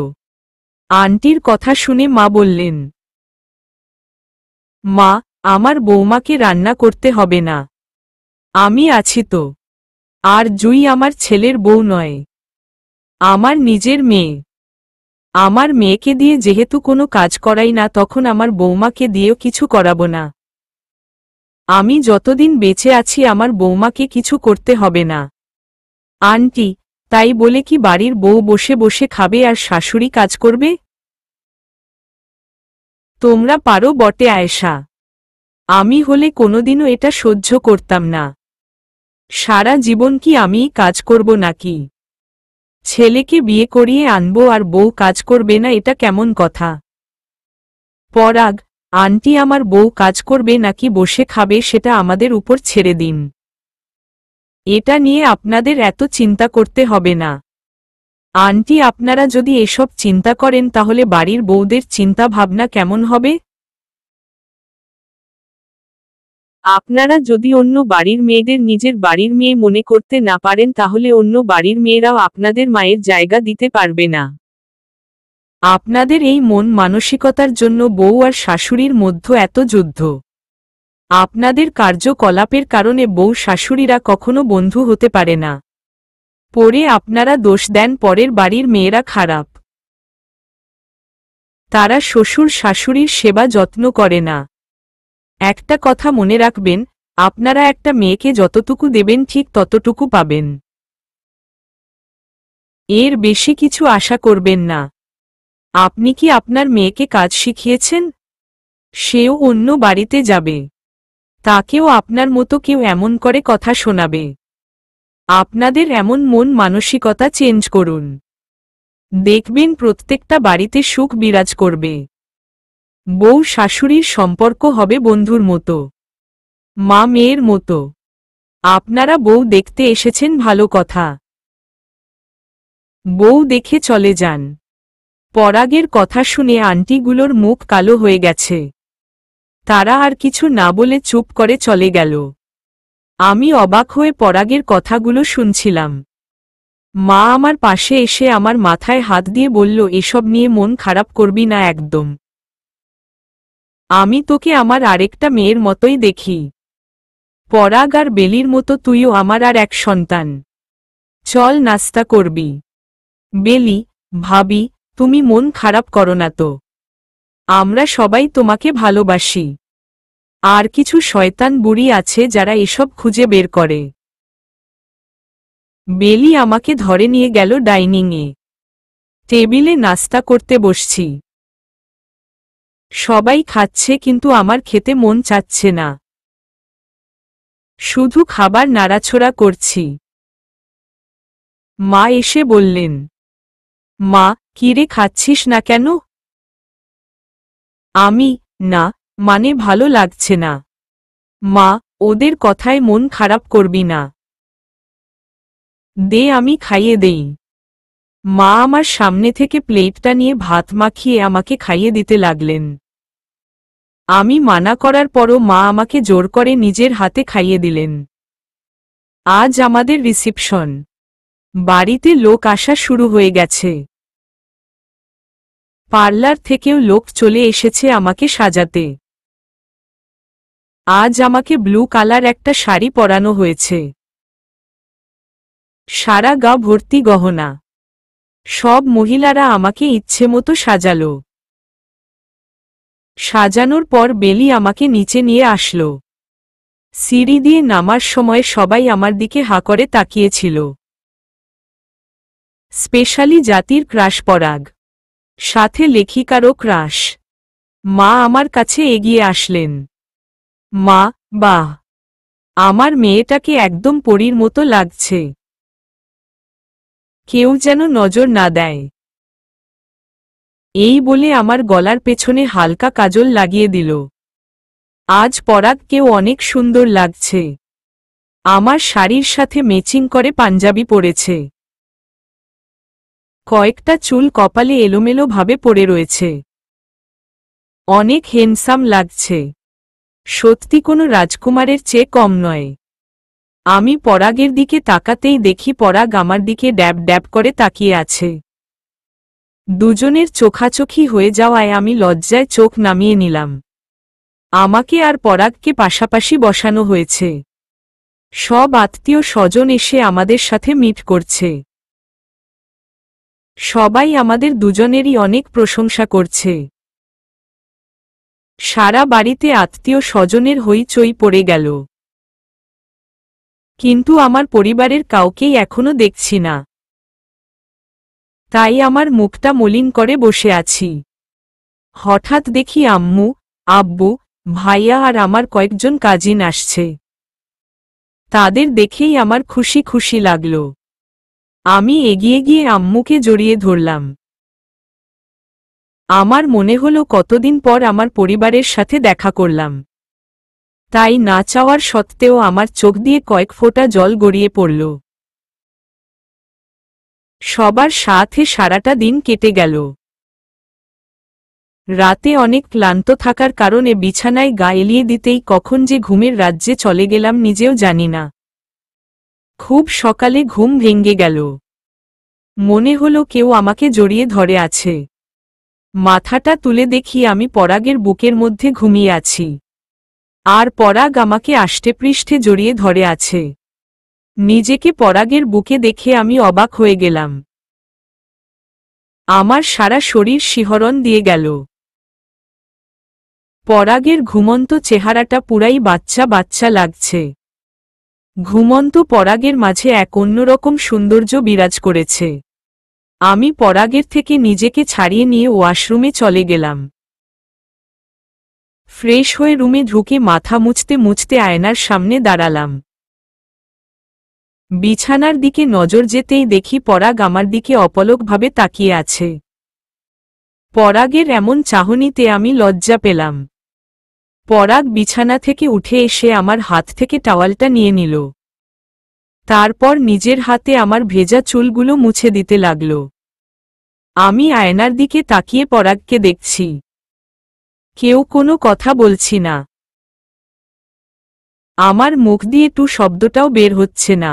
Speaker 1: আন্টির কথা শুনে মা বললেন, মা, আমার বৌমাকে রান্না করতে হবে না, আমি আছি তো। আর জুই আমার ছেলের বউ নয়, আমার নিজের মেয়ে। আমার মেয়েকে দিয়ে যেহেতু কোনো কাজ করাই না, তখন আমার বৌমাকে দিয়েও কিছু করাবো না। আমি যতদিন বেঁচে আছি আমার বৌমাকে কিছু করতে হবে না। আন্টি, তাই বলে কি বাড়ির বউ বসে বসে খাবে আর শাশুড়ি কাজ করবে? তোমরা পারো বটে আয়েশা, আমি হলে কোনোদিনও এটা সহ্য করতাম না। সারা জীবন কি আমিই কাজ করব নাকি? ছেলেকে বিয়ে করিয়ে আনবো আর বউ কাজ করবে না, এটা কেমন কথা? পরাগ, আন্টি, আমার বউ কাজ করবে নাকি বসে খাবে সেটা আমাদের উপর ছেড়ে দিন। এটা নিয়ে আপনাদের এত চিন্তা করতে হবে না। আন্টি, আপনারা যদি এসব চিন্তা করেন তাহলে বাড়ির বউদের চিন্তা ভাবনা কেমন হবে? আপনারা যদি অন্য বাড়ির মেয়েদের নিজের বাড়ির মেয়ে মনে করতে না পারেন তাহলে অন্য বাড়ির মেয়েরাও আপনাদের মায়ের জায়গা দিতে পারবে না। আপনাদের এই মন মানসিকতার জন্য বউ আর শাশুড়ির মধ্যে এত যুদ্ধ। আপনাদের কার্যকলাপের কারণে বউ শাশুড়িরা কখনো বন্ধু হতে পারে না। পরে আপনারা দোষ দেন পরের বাড়ির মেয়েরা খারাপ, তারা শ্বশুর শাশুড়ির সেবা যত্ন করে না। একটা কথা মনে রাখবেন, আপনারা একটা মেয়েকে যতটুকু দেবেন ঠিক ততটুকু পাবেন। এর বেশি কিছু আশা করবেন না। আপনি কি আপনার মেয়েকে কাজ শিখিয়েছেন? সেও অন্য বাড়িতে যাবে, তাকেও আপনার মতো কেউ এমন করে কথা শোনাবে। আপনাদের এমন মন মানসিকতা চেঞ্জ করুন, দেখবেন প্রত্যেকটা বাড়িতে সুখ বিরাজ করবে। বউ শাশুড়ির সম্পর্ক হবে বন্ধুর মতো, মা মেয়ের মতো। আপনারা বউ দেখতে এসেছেন, ভালো কথা, বউ দেখে চলে যান। পরাগের কথা শুনে আন্টিগুলোর মুখ কালো হয়ে গেছে। তারা আর কিছু না বলে চুপ করে চলে গেল। আমি অবাক হয়ে পরাগের কথাগুলো শুনছিলাম। মা আমার পাশে এসে আমার মাথায় হাত দিয়ে বলল, এসব নিয়ে মন খারাপ করবি না একদম। আমি তোকে আমার আরেকটা মেয়ের মতোই দেখি। পরাগ আর বেলির মতো তুইও আমার আর এক সন্তান। চল নাস্তা করবি। বেলি, ভাবি, তুমি মন খারাপ করো না তো, আমরা সবাই তোমাকে ভালোবাসি। আর কিছু শয়তান বুড়ি আছে যারা এসব খুঁজে বের করে। বেলি আমাকে ধরে নিয়ে গেল ডাইনিংয়ে। টেবিলে নাস্তা করতে বসছি। সবাই খাচ্ছে কিন্তু আমার খেতে মন চাচ্ছে না। শুধু খাবার নাড়াছোড়া করছি। মা এসে বললেন, মা, কিরে খাচ্ছিস না কেন? আমি, না, মানে ভালো লাগছে না। মা, ওদের কথায় মন খারাপ করবি না, দে আমি খাইয়ে দেই। মা আমার সামনে থেকে প্লেটটা নিয়ে ভাত মাখিয়ে আমাকে খাইয়ে দিতে লাগলেন। আমি মানা করার পরও মা আমাকে জোর করে নিজের হাতে খাইয়ে দিলেন। আজ আমাদের রিসিপশন। বাড়িতে লোক আসা শুরু হয়ে গেছে। পার্লার থেকেও লোক চলে এসেছে আমাকে সাজাতে। আজ আমাকে ব্লু কালার একটা শাড়ি পরানো হয়েছে। সারা গা ভর্তি গহনা। সব মহিলারা আমাকে ইচ্ছেমতো সাজালো। সাজানোর পর বেলি আমাকে নিচে নিয়ে আসলো। সিঁড়ি দিয়ে নামার সময় সবাই আমার দিকে হা করে তাকিয়েছিল। স্পেশালি জাতির ক্রাশ পরাগ, সাথে লেখিকারও ক্রাশ। মা আমার কাছে এগিয়ে আসলেন। মা, বাহ, আমার মেয়েটাকে একদম পরীর মতো লাগছে। কেউ যেন নজর না দেয়। এই বলে আমার গলার পেছনে হালকা কাজল লাগিয়ে দিল। আজ পরাগকেও অনেক সুন্দর লাগছে। আমার শাড়ির সাথে ম্যাচিং করে পাঞ্জাবি পরেছে। কয়েকটা চুল কপালে এলোমেলো ভাবে পড়ে রয়েছে। অনেক হ্যান্ডসাম লাগছে। সত্যি কোনো রাজকুমারের চেয়ে কম নয়। আমি পরাগের দিকে তাকাতেই দেখি পরাগ আমার দিকে ড্যাব ড্যাব করে তাকিয়ে আছে। দুজনের চোখাচোখি হয়ে যাওয়ায় আমি লজ্জায় চোখ নামিয়ে নিলাম। আমাকে আর পরাগকে পাশাপাশি বসানো হয়েছে। সব আত্মীয় স্বজন এসে আমাদের সাথে মিট করছে। সবাই আমাদের দুজনেরই অনেক প্রশংসা করছে। সারা বাড়িতে আত্মীয় স্বজনের হইচই পড়ে গেল। কিন্তু আমার পরিবারের কাউকেই এখনো দেখছি না। তাই আমার মুখটা মলিন করে বসে আছি। হঠাৎ দেখি আম্মু, আব্বু, ভাইয়া আর আমার কয়েকজন কাজিন আসছে। তাদের দেখেই আমার খুশি খুশি লাগল। আমি এগিয়ে গিয়ে আম্মুকে জড়িয়ে ধরলাম। আমার মনে হলো কতদিন পর আমার পরিবারের সাথে দেখা করলাম। তাই না চাওয়ার সত্ত্বেও আমার চোখ দিয়ে কয়েক ফোঁটা জল গড়িয়ে পড়ল। সবার সাথে সারাটা দিন কেটে গেল। রাতে অনেক ক্লান্ত থাকার কারণে বিছানায় গা এলিয়ে দিতেই কখন যে ঘুমের রাজ্যে চলে গেলাম নিজেও জানি না। খুব সকালে ঘুম ভেঙে গেল। মনে হলো কেউ আমাকে জড়িয়ে ধরে আছে। মাথাটা তুলে দেখি আমি পরাগের বুকের মধ্যে ঘুমিয়ে আছি। আর পরাগ আমাকে আষ্টেপৃষ্ঠে জড়িয়ে ধরে আছে। নিজেকে পরাগের বুকে দেখে আমি অবাক হয়ে গেলাম। আমার সারা শরীর শিহরণ দিয়ে গেল। পরাগের ঘুমন্ত চেহারাটা পুরাই বাচ্চা বাচ্চা লাগছে। ঘুমন্ত পরাগের মাঝে এক অন্যরকম সৌন্দর্য বিরাজ করেছে। আমি পরাগের থেকে নিজেকে ছাড়িয়ে নিয়ে ওয়াশরুমে চলে গেলাম। ফ্রেশ হয়ে রুমে ঢুকে মাথা মুছতে মুছতে আয়নার সামনে দাঁড়ালাম। বিছানার দিকে নজর যেতেই দেখি পরাগ আমার দিকে অপলকভাবে তাকিয়ে আছে। পরাগের এমন চাহনিতে আমি লজ্জা পেলাম। পরাগ বিছানা থেকে উঠে এসে আমার হাত থেকে টাওয়ালটা নিয়ে নিল। তারপর নিজের হাতে আমার ভেজা চুলগুলো মুছে দিতে লাগল। আমি আয়নার দিকে তাকিয়ে পরাগকে দেখছি। কেউ কোনো কথা বলছি না। আমার মুখ দিয়ে টু শব্দটাও বের হচ্ছে না।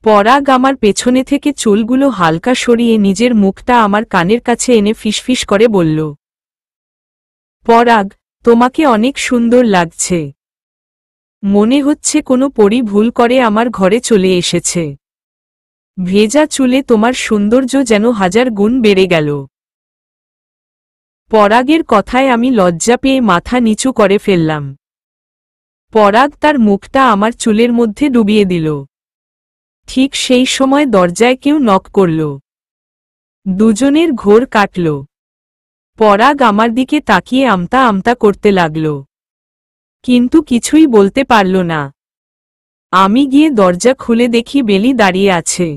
Speaker 1: পরাগ আমার পেছনে থেকে চুলগুলো হালকা সরিয়ে নিজের মুখটা আমার কানের কাছে এনে ফিসফিস করে বলল, পরাগ, তোমাকে অনেক সুন্দর লাগছে। মনে হচ্ছে কোনো পরী ভুল করে আমার ঘরে চলে এসেছে। ভেজা চুলে তোমার সৌন্দর্য যেন 1000 গুণ বেড়ে গেল। পরাগের কথায় আমি লজ্জা পেয়ে মাথা নিচু করে ফেললাম। পরাগ তার মুখটা আমার চুলের মধ্যে ডুবিয়ে দিল। ঠিক সেই সময় দরজায় কেউ নক করল। দুজনের ঘোর কাটল। পরাগ আমার দিকে তাকিয়ে আমতা আমতা করতে লাগল, কিন্তু কিছুই বলতে পারল না। আমি গিয়ে দরজা খুলে দেখি বেলি দাঁড়িয়ে আছে।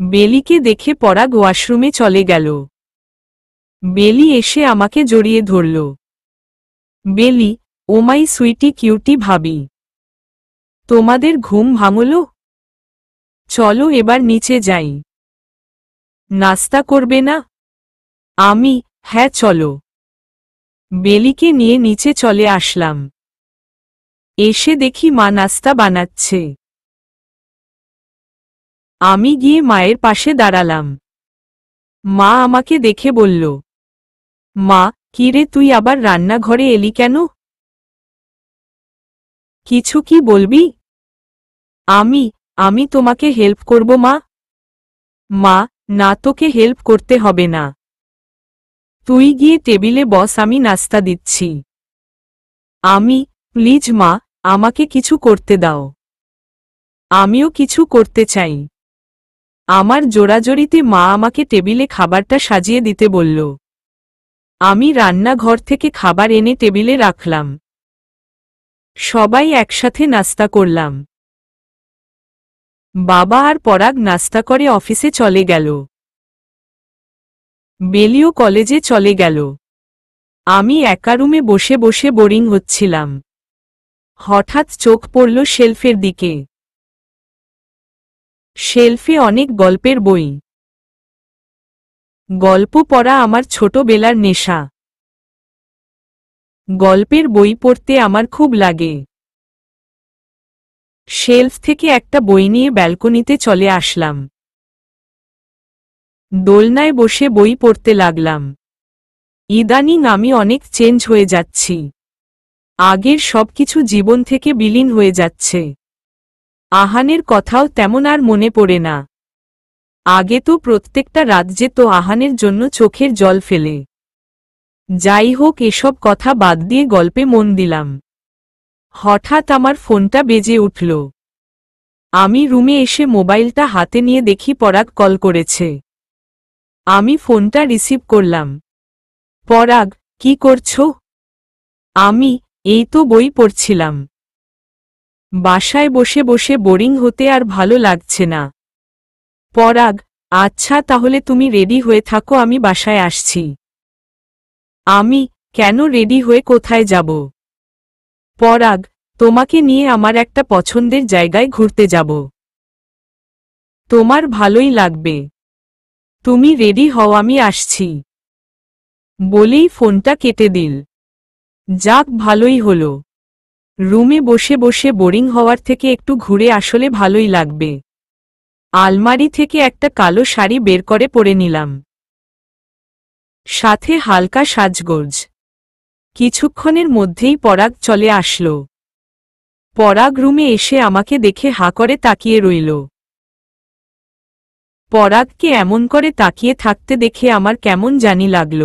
Speaker 1: বেলিকে দেখে পরাগ ওয়াশরুমে চলে গেল। বেলি এসে আমাকে জড়িয়ে ধরল। বেলি, ও মাই সুইটি কিউটি ভাবি, তোমাদের ঘুম ভাঙল? চলো এবার নিচে যাই। নাস্তা করবে না? আমি, হ্যাঁ চলো। বেলিকে নিয়ে নিচে চলে আসলাম। এসে দেখি মা নাস্তা বানাচ্ছে। আমি গিয়ে মায়ের পাশে দাঁড়ালাম। মা আমাকে দেখে বলল, মা, কি রে তুই আবার রান্নাঘরে এলি কেন? কিছু কি বলবি? আমি তোমাকে হেল্প করব মা। মা, না, তোকে হেল্প করতে হবে না। তুই গিয়ে টেবিলে বস, আমি নাস্তা দিচ্ছি। প্লিজ মা, আমাকে কিছু করতে দাও। আমিও কিছু করতে চাই। আমার জোরাজোরিতে মা আমাকে টেবিলে খাবারটা সাজিয়ে দিতে বলল। আমি রান্নাঘর থেকে খাবার এনে টেবিলে রাখলাম। সবাই একসাথে নাস্তা করলাম। বাবা আর পরাগ নাস্তা করে অফিসে চলে গেল। বেলিও কলেজে চলে গেল। আমি একা রুমে বসে বসে বোরিং হচ্ছিলাম। হঠাৎ চোখ পড়ল শেলফের দিকে। শেলফে অনেক গল্পের বই। গল্প পড়া আমার ছোটবেলার নেশা। গল্পের বই পড়তে আমার খুব লাগে। শেলফ থেকে একটা বই নিয়ে ব্যালকনিতে চলে আসলাম। দোলনায় বসে বই পড়তে লাগলাম। ইদানিং আমি অনেক চেঞ্জ হয়ে যাচ্ছি। আগের সবকিছু জীবন থেকে বিলীন হয়ে যাচ্ছে। আহানের কথাও তেমন আর মনে পড়ে না। আগে তো প্রত্যেকটা রাত যেত আহানের জন্য চোখের জল ফেলে। যাই হোক, এসব কথা বাদ দিয়ে গল্পে মন দিলাম। হঠাৎ আমার ফোনটা বেজে উঠল। আমি রুমে এসে মোবাইলটা হাতে নিয়ে দেখি পরাগ কল করেছে। আমি ফোনটা রিসিভ করলাম। পরাগ, কি করছো? আমি, এই তো বই পড়ছিলাম। বাসায় বসে বসে বোরিং হতে আর ভালো লাগছে না। পরাগ, আচ্ছা তাহলে তুমি রেডি হয়ে থাকো, আমি বাসায় আসছি। আমি, কেন রেডি হয়ে কোথায় যাব? পরাগ, তোমাকে নিয়ে আমার একটা পছন্দের জায়গায় ঘুরতে যাব। তোমার ভালোই লাগবে। তুমি রেডি হও, আমি আসছি। বলেই ফোনটা কেটে দিল। যাক, ভালোই হলো। রুমে বসে বসে বোরিং হওয়ার থেকে একটু ঘুরে আসলে ভালোই লাগবে। আলমারি থেকে একটা কালো শাড়ি বের করে পরে নিলাম, সাথে হালকা সাজগোজ। কিছুক্ষণের মধ্যেই পরাগ চলে আসলো। পরাগ রুমে এসে আমাকে দেখে হাঁ করে তাকিয়ে রইল। পরাগকে এমন করে তাকিয়ে থাকতে দেখে আমার কেমন জানি লাগল।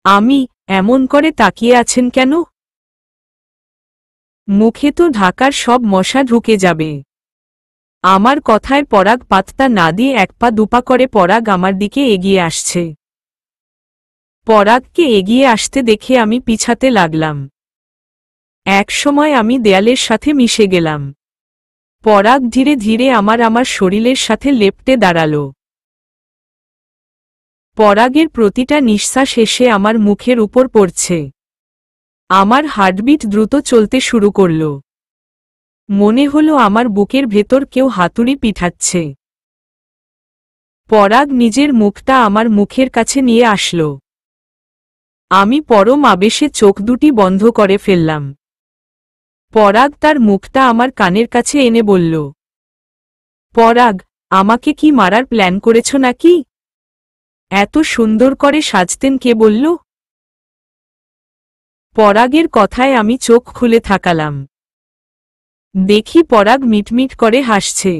Speaker 1: আমি, এমন করে তাকিয়ে আছেন কেন? মুখে তো ঢাকার সব মশা ঢুকে যাবে। আমার কথায় পরাগ পাত্তা না দিয়ে এক পা দুপা করে পরাগ আমার দিকে এগিয়ে আসছে। পরাগকে এগিয়ে আসতে দেখে আমি পিছাতে লাগলাম। এক সময় আমি দেয়ালের সাথে মিশে গেলাম। পরাগ ধীরে ধীরে আমার শরীরের সাথে লেপ্টে দাঁড়াল। পরাগের প্রতিটা নিঃশ্বাস এসে আমার মুখের উপর পড়ছে। আমার হার্টবিট দ্রুত চলতে শুরু করল। মনে হলো আমার বুকের ভেতর কেউ হাতুড়ি পিঠাচ্ছে। পরাগ নিজের মুখটা আমার মুখের কাছে নিয়ে আসল। আমি পরম আবেশে চোখ দুটি বন্ধ করে ফেললাম। পরাগ তার মুখটা আমার কানের কাছে এনে বলল, পরাগ, আমাকে কি মারার প্ল্যান করেছ নাকি? এত সুন্দর করে সাজতেন কে বলল? পরাগের কথায় আমি চোখ খুলে থাকালাম। দেখি পরাগ মিটমিট করে হাসছে।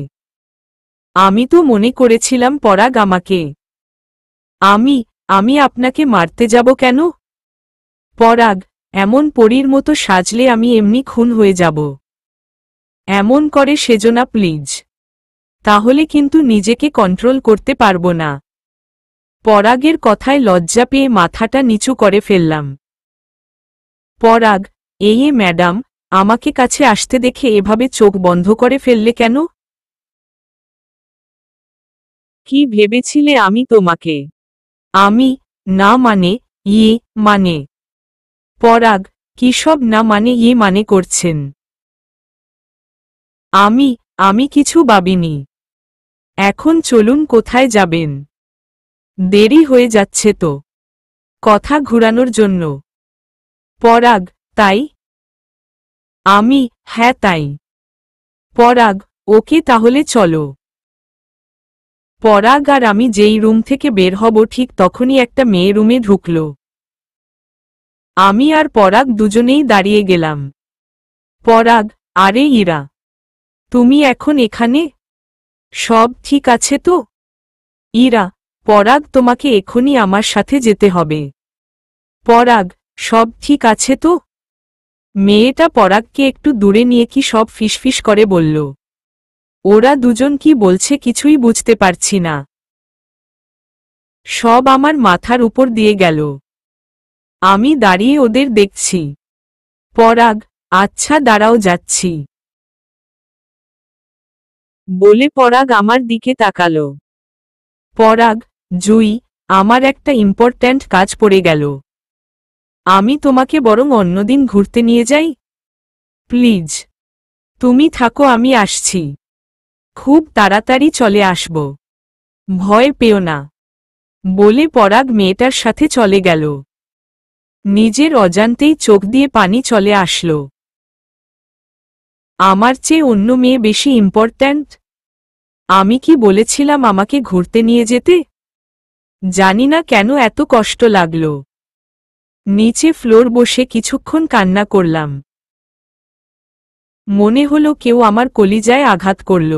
Speaker 1: আমি তো মনে করেছিলাম পরাগ আমাকে। আমি আপনাকে মারতে যাব কেন? পরাগ, এমন পরীর মতো সাজলে আমি এমনি খুন হয়ে যাব। এমন করে সেজো না প্লিজ, তাহলে কিন্তু নিজেকে কন্ট্রোল করতে পারবো না। পরাগের কথায় লজ্জা পেয়ে মাথাটা নিচু করে ফেললাম। পরাগ, এই ম্যাডাম, আমাকে কাছে আসতে দেখে এভাবে চোখ বন্ধ করে ফেললে কেন? কি ভেবেছিলে আমি তোমাকে? আমি, না মানে, মানে। পরাগ, কি সব না মানে মানে করছেন? আমি কিছু ভাবিনি। এখন চলুন, কোথায় যাবেন? দেরি হয়ে যাচ্ছে তো। কথা ঘুরানোর জন্য। পরাগ, তাই? আমি, হ্যাঁ তাই। পরাগ, ওকে তাহলে চলো। পরাগ আর আমি যেই রুম থেকে বের হব ঠিক তখনই একটা মেয়ে রুমে ঢুকল। আমি আর পরাগ দুজনেই দাঁড়িয়ে গেলাম। পরাগ, আরে ইরা, তুমি এখন এখানে? সব ঠিক আছে তো? ইরা, পরাগ, তোমাকে এখনই আমার সাথে যেতে হবে। পরাগ, সব ঠিক আছে তো? মেয়েটা পরাগকে একটু দূরে নিয়ে কি সব ফিসফিস করে বলল। ওরা দুজন কি বলছে কিছুই বুঝতে পারছি না। সব আমার মাথার উপর দিয়ে গেল। আমি দাঁড়িয়ে ওদের দেখছি। পরাগ, আচ্ছা দাঁড়াও, যাচ্ছি বলে পরাগ আমার দিকে তাকালো। পরাগ, জুই, আমার একটা ইম্পর্ট্যান্ট কাজ পড়ে গেল। আমি তোমাকে বরং অন্যদিন ঘুরতে নিয়ে যাই? প্লিজ। তুমি থাকো, আমি আসছি। খুব তাড়াতাড়ি চলে আসব। ভয় পেও না বলে পরাগ মেয়েটার সাথে চলে গেল। নিজের অজান্তেই চোখ দিয়ে পানি চলে আসলো। আমার চেয়ে অন্য মেয়ে বেশি ইম্পর্ট্যান্ট? আমি কি বলেছিলাম আমাকে ঘুরতে নিয়ে যেতে? জানি না কেন এত কষ্ট লাগল। নিচে ফ্লোর বসে কিছুক্ষণ কান্না করলাম। মনে হলো কেউ আমার কলিজায় আঘাত করল।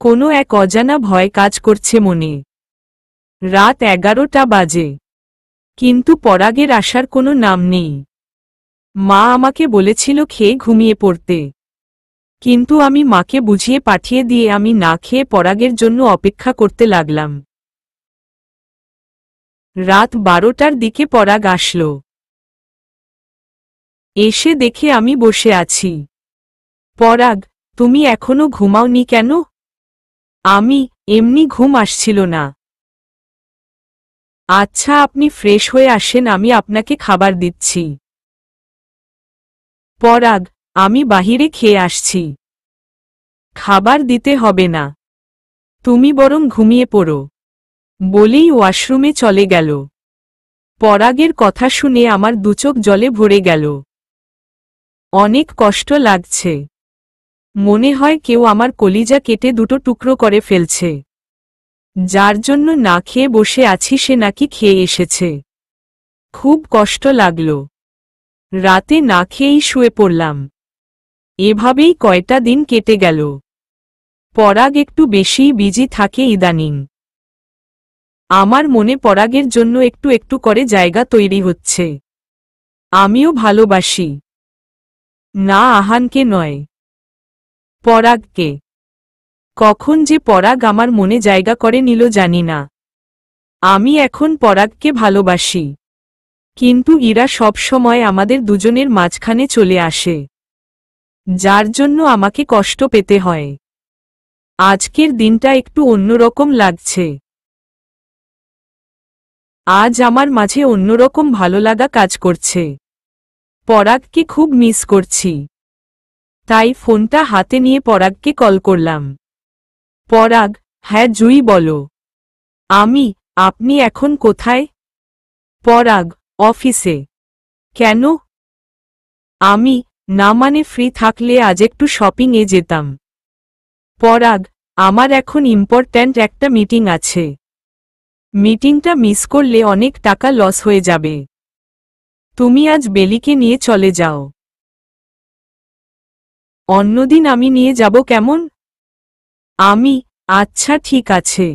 Speaker 1: কোনো এক অজানা ভয় কাজ করছে মনে। রাত 11টা বাজে, কিন্তু পরাগের আসার কোনো নাম নেই। মা আমাকে বলেছিল খেয়ে ঘুমিয়ে পড়তে, কিন্তু আমি মাকে বুঝিয়ে পাঠিয়ে দিয়ে আমি না খেয়ে পরাগের জন্য অপেক্ষা করতে লাগলাম। রাত 12টার দিকে পরাগ আসল। এসে দেখে আমি বসে আছি। পরাগ, তুমি এখনো ঘুমাওনি কেন? আমি, এমনি ঘুম আসছিল না। আচ্ছা, আপনি ফ্রেশ হয়ে আসেন, আমি আপনাকে খাবার দিচ্ছি। পরাগ, আমি বাহিরে খেয়ে আসছি। খাবার দিতে হবে না, তুমি বরং ঘুমিয়ে পড়ো, বলেই ওয়াশরুমে চলে গেল। পরাগের কথা শুনে আমার দুচোখ জলে ভরে গেল। অনেক কষ্ট লাগছে, মনে হয় কেউ আমার কলিজা কেটে দুটো টুকরো করে ফেলছে। যার জন্য না খেয়ে বসে আছি সে নাকি খেয়ে এসেছে। খুব কষ্ট লাগল। রাতে না খেয়েই শুয়ে পড়লাম। এভাবেই কয়টা দিন কেটে গেল। পরাগ একটু বেশিই বিজি থাকে ইদানিং। আমার মনে পরাগের জন্য একটু একটু করে জায়গা তৈরি হচ্ছে। আমিও ভালোবাসি, না আহানকে নয়, পরাগকে। কখন যে পরাগ আমার মনে জায়গা করে নিল জানি না। আমি এখন পরাগকে ভালোবাসি, কিন্তু ইরা সব সময় আমাদের দুজনের মাঝখানে চলে আসে, যার জন্য আমাকে কষ্ট পেতে হয়। আজকের দিনটা একটু অন্যরকম লাগছে। আজ আমার মাঝে অন্যরকম ভালো লাগা কাজ করছে। পরাগকে খুব মিস করছি, তাই ফোনটা হাতে নিয়ে পরাগকে কল করলাম। পরাগ, হ্যাঁ জুই বলো। আপনি এখন কোথায়? পরাগ, অফিসে। কেন? না মানে ফ্রি থাকলে আজ একটু শপিং এ যেতাম। পরাগ, আমার এখন ইম্পর্ট্যান্ট একটা মিটিং আছে। মিটিংটা মিস করলে অনেক টাকা লস হয়ে যাবে। তুমি আজ বেলিকে নিয়ে চলে যাও। অন্যদিন আমি নিয়ে যাব কেমন? আচ্ছা ঠিক আছে,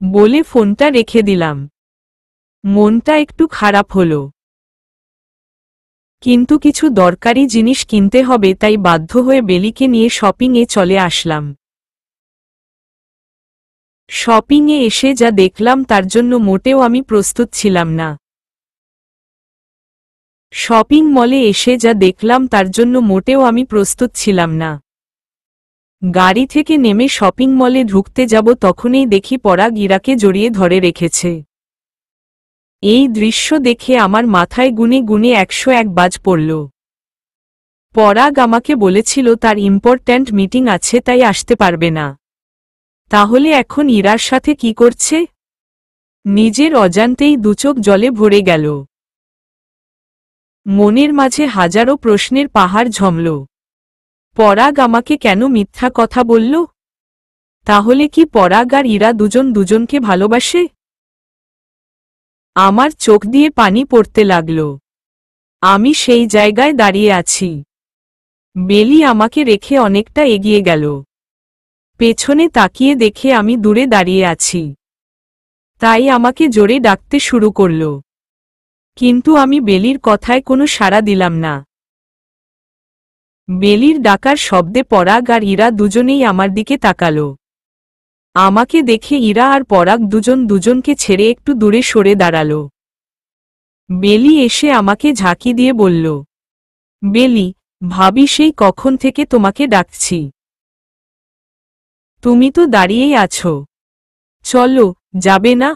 Speaker 1: বলে ফোনটা রেখে দিলাম। মনটা একটু খারাপ হলো, কিন্তু কিছু দরকারি জিনিস কিনতে হবে, তাই বাধ্য হয়ে বেলিকে নিয়ে শপিং এ চলে আসলাম। শপিং এ এসে যা দেখলাম তার জন্য মোটেও আমি প্রস্তুত ছিলাম না। শপিং মলে এসে যা দেখলাম তার জন্য মোটেও আমি প্রস্তুত ছিলাম না। গাড়ি থেকে নেমে শপিং মলে ঢুকতে যাব তখনই দেখি পরাগ ইরাকে জড়িয়ে ধরে রেখেছে। এই দৃশ্য দেখে আমার মাথায় গুনে গুনে 101 বাজ পড়ল। পরাগ আমাকে বলেছিল তার ইম্পর্ট্যান্ট মিটিং আছে, তাই আসতে পারবে না। তাহলে এখন ইরার সাথে কি করছে? নিজের অজান্তেই দুচোখ জলে ভরে গেল। মনের মাঝে হাজারো প্রশ্নের পাহাড় জমল। পরাগ আমাকে কেন মিথ্যা কথা বলল? তাহলে কি পরাগ আর ইরা দুজন দুজনকে ভালোবাসে? আমার চোখ দিয়ে পানি পড়তে লাগল। আমি সেই জায়গায় দাঁড়িয়ে আছি। বেলি আমাকে রেখে অনেকটা এগিয়ে গেল। পেছনে তাকিয়ে দেখে আমি দূরে দাঁড়িয়ে আছি, তাই আমাকে জোরে ডাকতে শুরু করল। কিন্তু আমি বেলির কথায় কোনো সাড়া দিলাম না। বেলির ডাকার শব্দে পরাগ আর ইরা দুজনেই আমার দিকে তাকালো। আমাকে দেখে ইরা আর পরাগ দুজন দুজনকে ছেড়ে একটু দূরে সরে দাঁড়াল। বেলি এসে আমাকে ঝাঁকি দিয়ে বলল, বেলি, ভাবি সেই কখন থেকে তোমাকে ডাকছি। তুমি তো দাঁড়িয়েই আছো, চলো, যাবে না?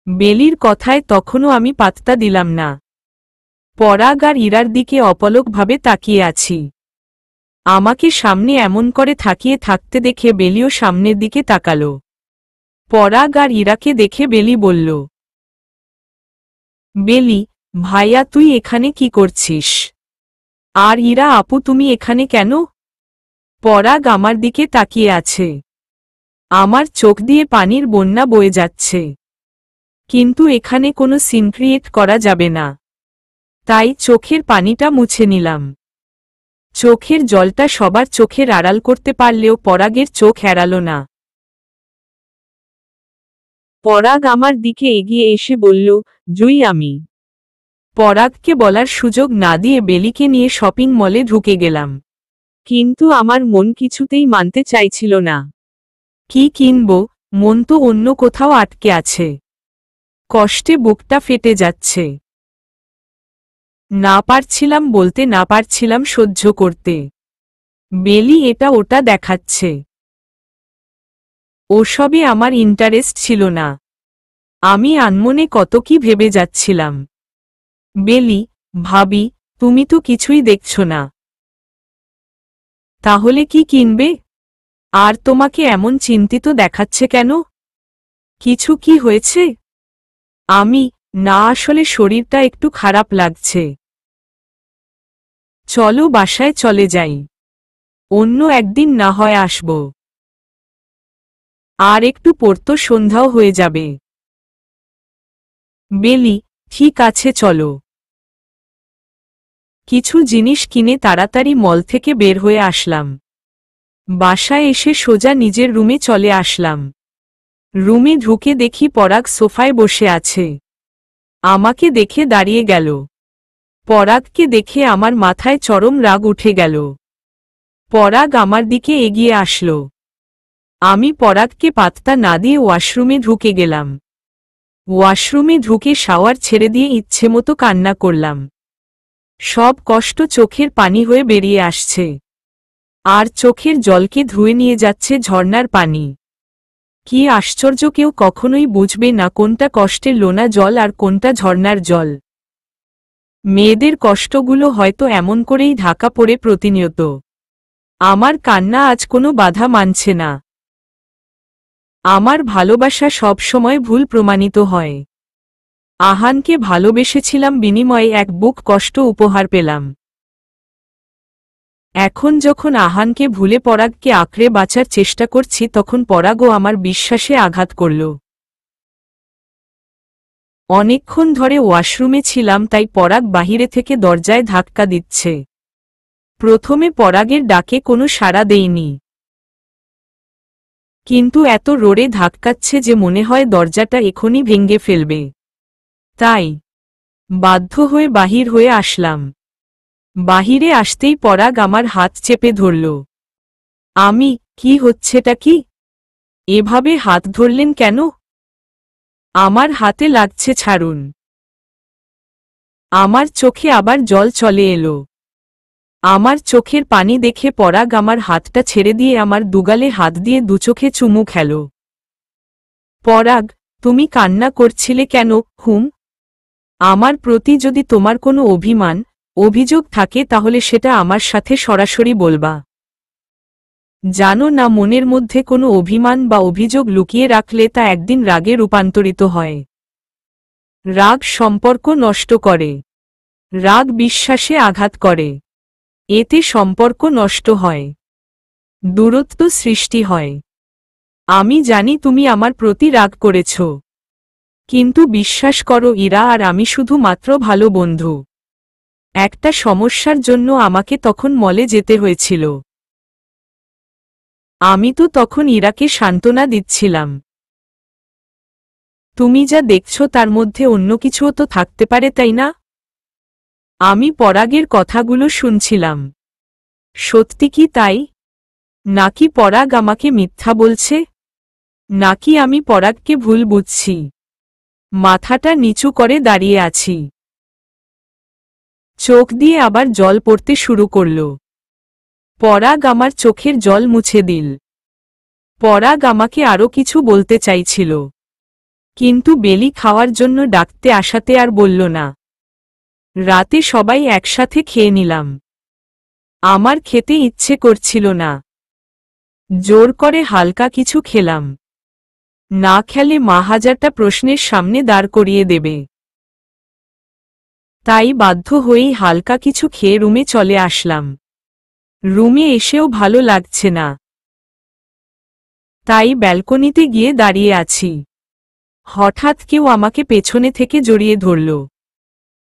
Speaker 1: বেলির কথায় তখনও আমি পাত্তা দিলাম না। পরাগ আর ইরার দিকে অপলকভাবে তাকিয়ে আছি। আমাকে সামনে এমন করে তাকিয়ে থাকতে দেখে বেলিও সামনের দিকে তাকালো। পরাগ আর ইরাকে দেখে বেলি বলল, বেলি, ভাইয়া তুই এখানে কি করছিস? আর ইরা আপু তুমি এখানে কেন? পরাগ আমার দিকে তাকিয়ে আছে। আমার চোখ দিয়ে পানির বন্যা বয়ে যাচ্ছে, কিন্তু এখানে কোনো সিন ক্রিয়েট করা যাবে না, তাই চোখের পানিটা মুছে নিলাম। চোখের জলটা সবার চোখের আড়াল করতে পারলেও পরাগের চোখ এড়াল না। পরাগ আমার দিকে এগিয়ে এসে বলল, জুই আমি। পরাগকে বলার সুযোগ না দিয়ে বেলিকে নিয়ে শপিং মলে ঢুকে গেলাম। কিন্তু আমার মন কিছুতেই মানতে চাইছিল না। কি কিনব, মন তো অন্য কোথাও আটকে আছে। কষ্টে বুকটা ফেটে যাচ্ছে। না পারছিলাম বলতে, না পারছিলাম সহ্য করতে। বেলি এটা ওটা দেখাচ্ছে। ওসবে আমার ইন্টারেস্ট ছিল না। আমি আনমনে কত কি ভেবে যাচ্ছিলাম। বেলি, ভাবি, তুমি তো কিছুই দেখছ না। তাহলে কি কিনবে? আর তোমাকে এমন চিন্তিত দেখাচ্ছে কেন? কিছু কি হয়েছে? আমি, না আসলে শরীরটা একটু খারাপ লাগছে। চলো বাসায় চলে যাই। অন্য একদিন না হয় আসব। আর একটু পড়তো সন্ধ্যাও হয়ে যাবে। বেলি, ঠিক আছে চলো। কিছু জিনিস কিনে তাড়াতাড়ি মল থেকে বের হয়ে আসলাম। বাসায় এসে সোজা নিজের রুমে চলে আসলাম। রুমে ঢুকে দেখি পরাগ সোফায় বসে আছে। আমাকে দেখে দাঁড়িয়ে গেল। পরাগকে দেখে আমার মাথায় চরম রাগ উঠে গেল। পরাগ আমার দিকে এগিয়ে আসলো। আমি পরাগকে পাত্তা না দিয়ে ওয়াশরুমে ঢুকে গেলাম। ওয়াশরুমে ঢুকে শাওয়ার ছেড়ে দিয়ে ইচ্ছেমতো কান্না করলাম। সব কষ্ট চোখের পানি হয়ে বেরিয়ে আসছে। আর চোখের জলকে ধুয়ে নিয়ে যাচ্ছে ঝর্ণার পানি। কি আশ্চর্য, কেউ কখনোই বুঝবে না কোনটা কষ্টের লোনা জল আর কোনটা ঝর্ণার জল। মেয়েদের কষ্টগুলো হয়তো এমন করেই ঢাকা পড়ে প্রতিনিয়ত। আমার কান্না আজ কোনো বাধা মানছে না। আমার ভালোবাসা সব সময় ভুল প্রমাণিত হয়। আহানকে ভালোবেসেছিলাম, বিনিময়ে এক বুক কষ্ট উপহার পেলাম। এখন যখন আহানকে ভুলে পরাগকে আঁকড়ে বাঁচার চেষ্টা করছি, তখন পরাগও আমার বিশ্বাসে আঘাত করল। অনেকক্ষণ ধরে ওয়াশরুমে ছিলাম, তাই পরাগ বাহিরে থেকে দরজায় ধাক্কা দিচ্ছে। প্রথমে পরাগের ডাকে কোনো সাড়া দেইনি। কিন্তু এত রোড়ে ধাক্কাচ্ছে যে মনে হয় দরজাটা এখনই ভেঙে ফেলবে। তাই বাধ্য হয়ে বাহির হয়ে আসলাম। বাহিরে আসতেই পরাগ আমার হাত চেপে ধরল। আমি, কি হচ্ছেটা কি? এভাবে হাত ধরলেন কেন? আমার হাতে লাগছে, ছাড়ুন। আমার চোখে আবার জল চলে এলো। আমার চোখের পানি দেখে পরাগ আমার হাতটা ছেড়ে দিয়ে আমার দুগালে হাত দিয়ে দুচোখে চুমু খেল। পরাগ, তুমি কান্না করছিলে কেন? হুম, আমার প্রতি যদি তোমার কোনো অভিযোগ থাকে তাহলে সেটা আমার সাথে সরাসরি বলবা। জানো না, মনের মধ্যে কোনো অভিমান বা অভিযোগ লুকিয়ে রাখলে তা একদিন রাগে রূপান্তরিত হয়। রাগ সম্পর্ক নষ্ট করে। রাগ বিশ্বাসে আঘাত করে। এতে সম্পর্ক নষ্ট হয়, দূরত্ব সৃষ্টি হয়। আমি জানি তুমি আমার প্রতি রাগ করেছ, কিন্তু বিশ্বাস করো, ইরা আর আমি শুধুমাত্র ভালো বন্ধু। একটা সমস্যার জন্য আমাকে তখন মলে যেতে হয়েছিল। আমি তো তখন ইরাকে সান্ত্বনা দিচ্ছিলাম। তুমি যা দেখছ তার মধ্যে অন্য কিছুও তো থাকতে পারে, তাই না? আমি পরাগের কথাগুলো শুনছিলাম। সত্যি কি তাই? নাকি পরাগ আমাকে মিথ্যা বলছে? নাকি আমি পরাগকে ভুল বুঝছি? মাথাটা নিচু করে দাঁড়িয়ে আছি। চোখ দিয়ে আবার জল পড়তে শুরু করল। পরাগ আমার চোখের জল মুছে দিল। পরাগ আমাকে আরো কিছু বলতে চাইছিল, কিন্তু বেলি খাওয়ার জন্য ডাকতে আসাতে আর বলল না। রাতে সবাই একসাথে খেয়ে নিলাম। আমার খেতে ইচ্ছে করছিল না। জোর করে হালকা কিছু খেলাম। না খেলে মা হাজারটা প্রশ্নের সামনে দাঁড় করিয়ে দেবে। তাই বাধ্য হয়েই হালকা কিছু খেয়ে রুমে চলে আসলাম। রুমে এসেও ভালো লাগছে না, তাই ব্যালকনিতে গিয়ে দাঁড়িয়ে আছি। হঠাৎ কেউ আমাকে পেছনে থেকে জড়িয়ে ধরল।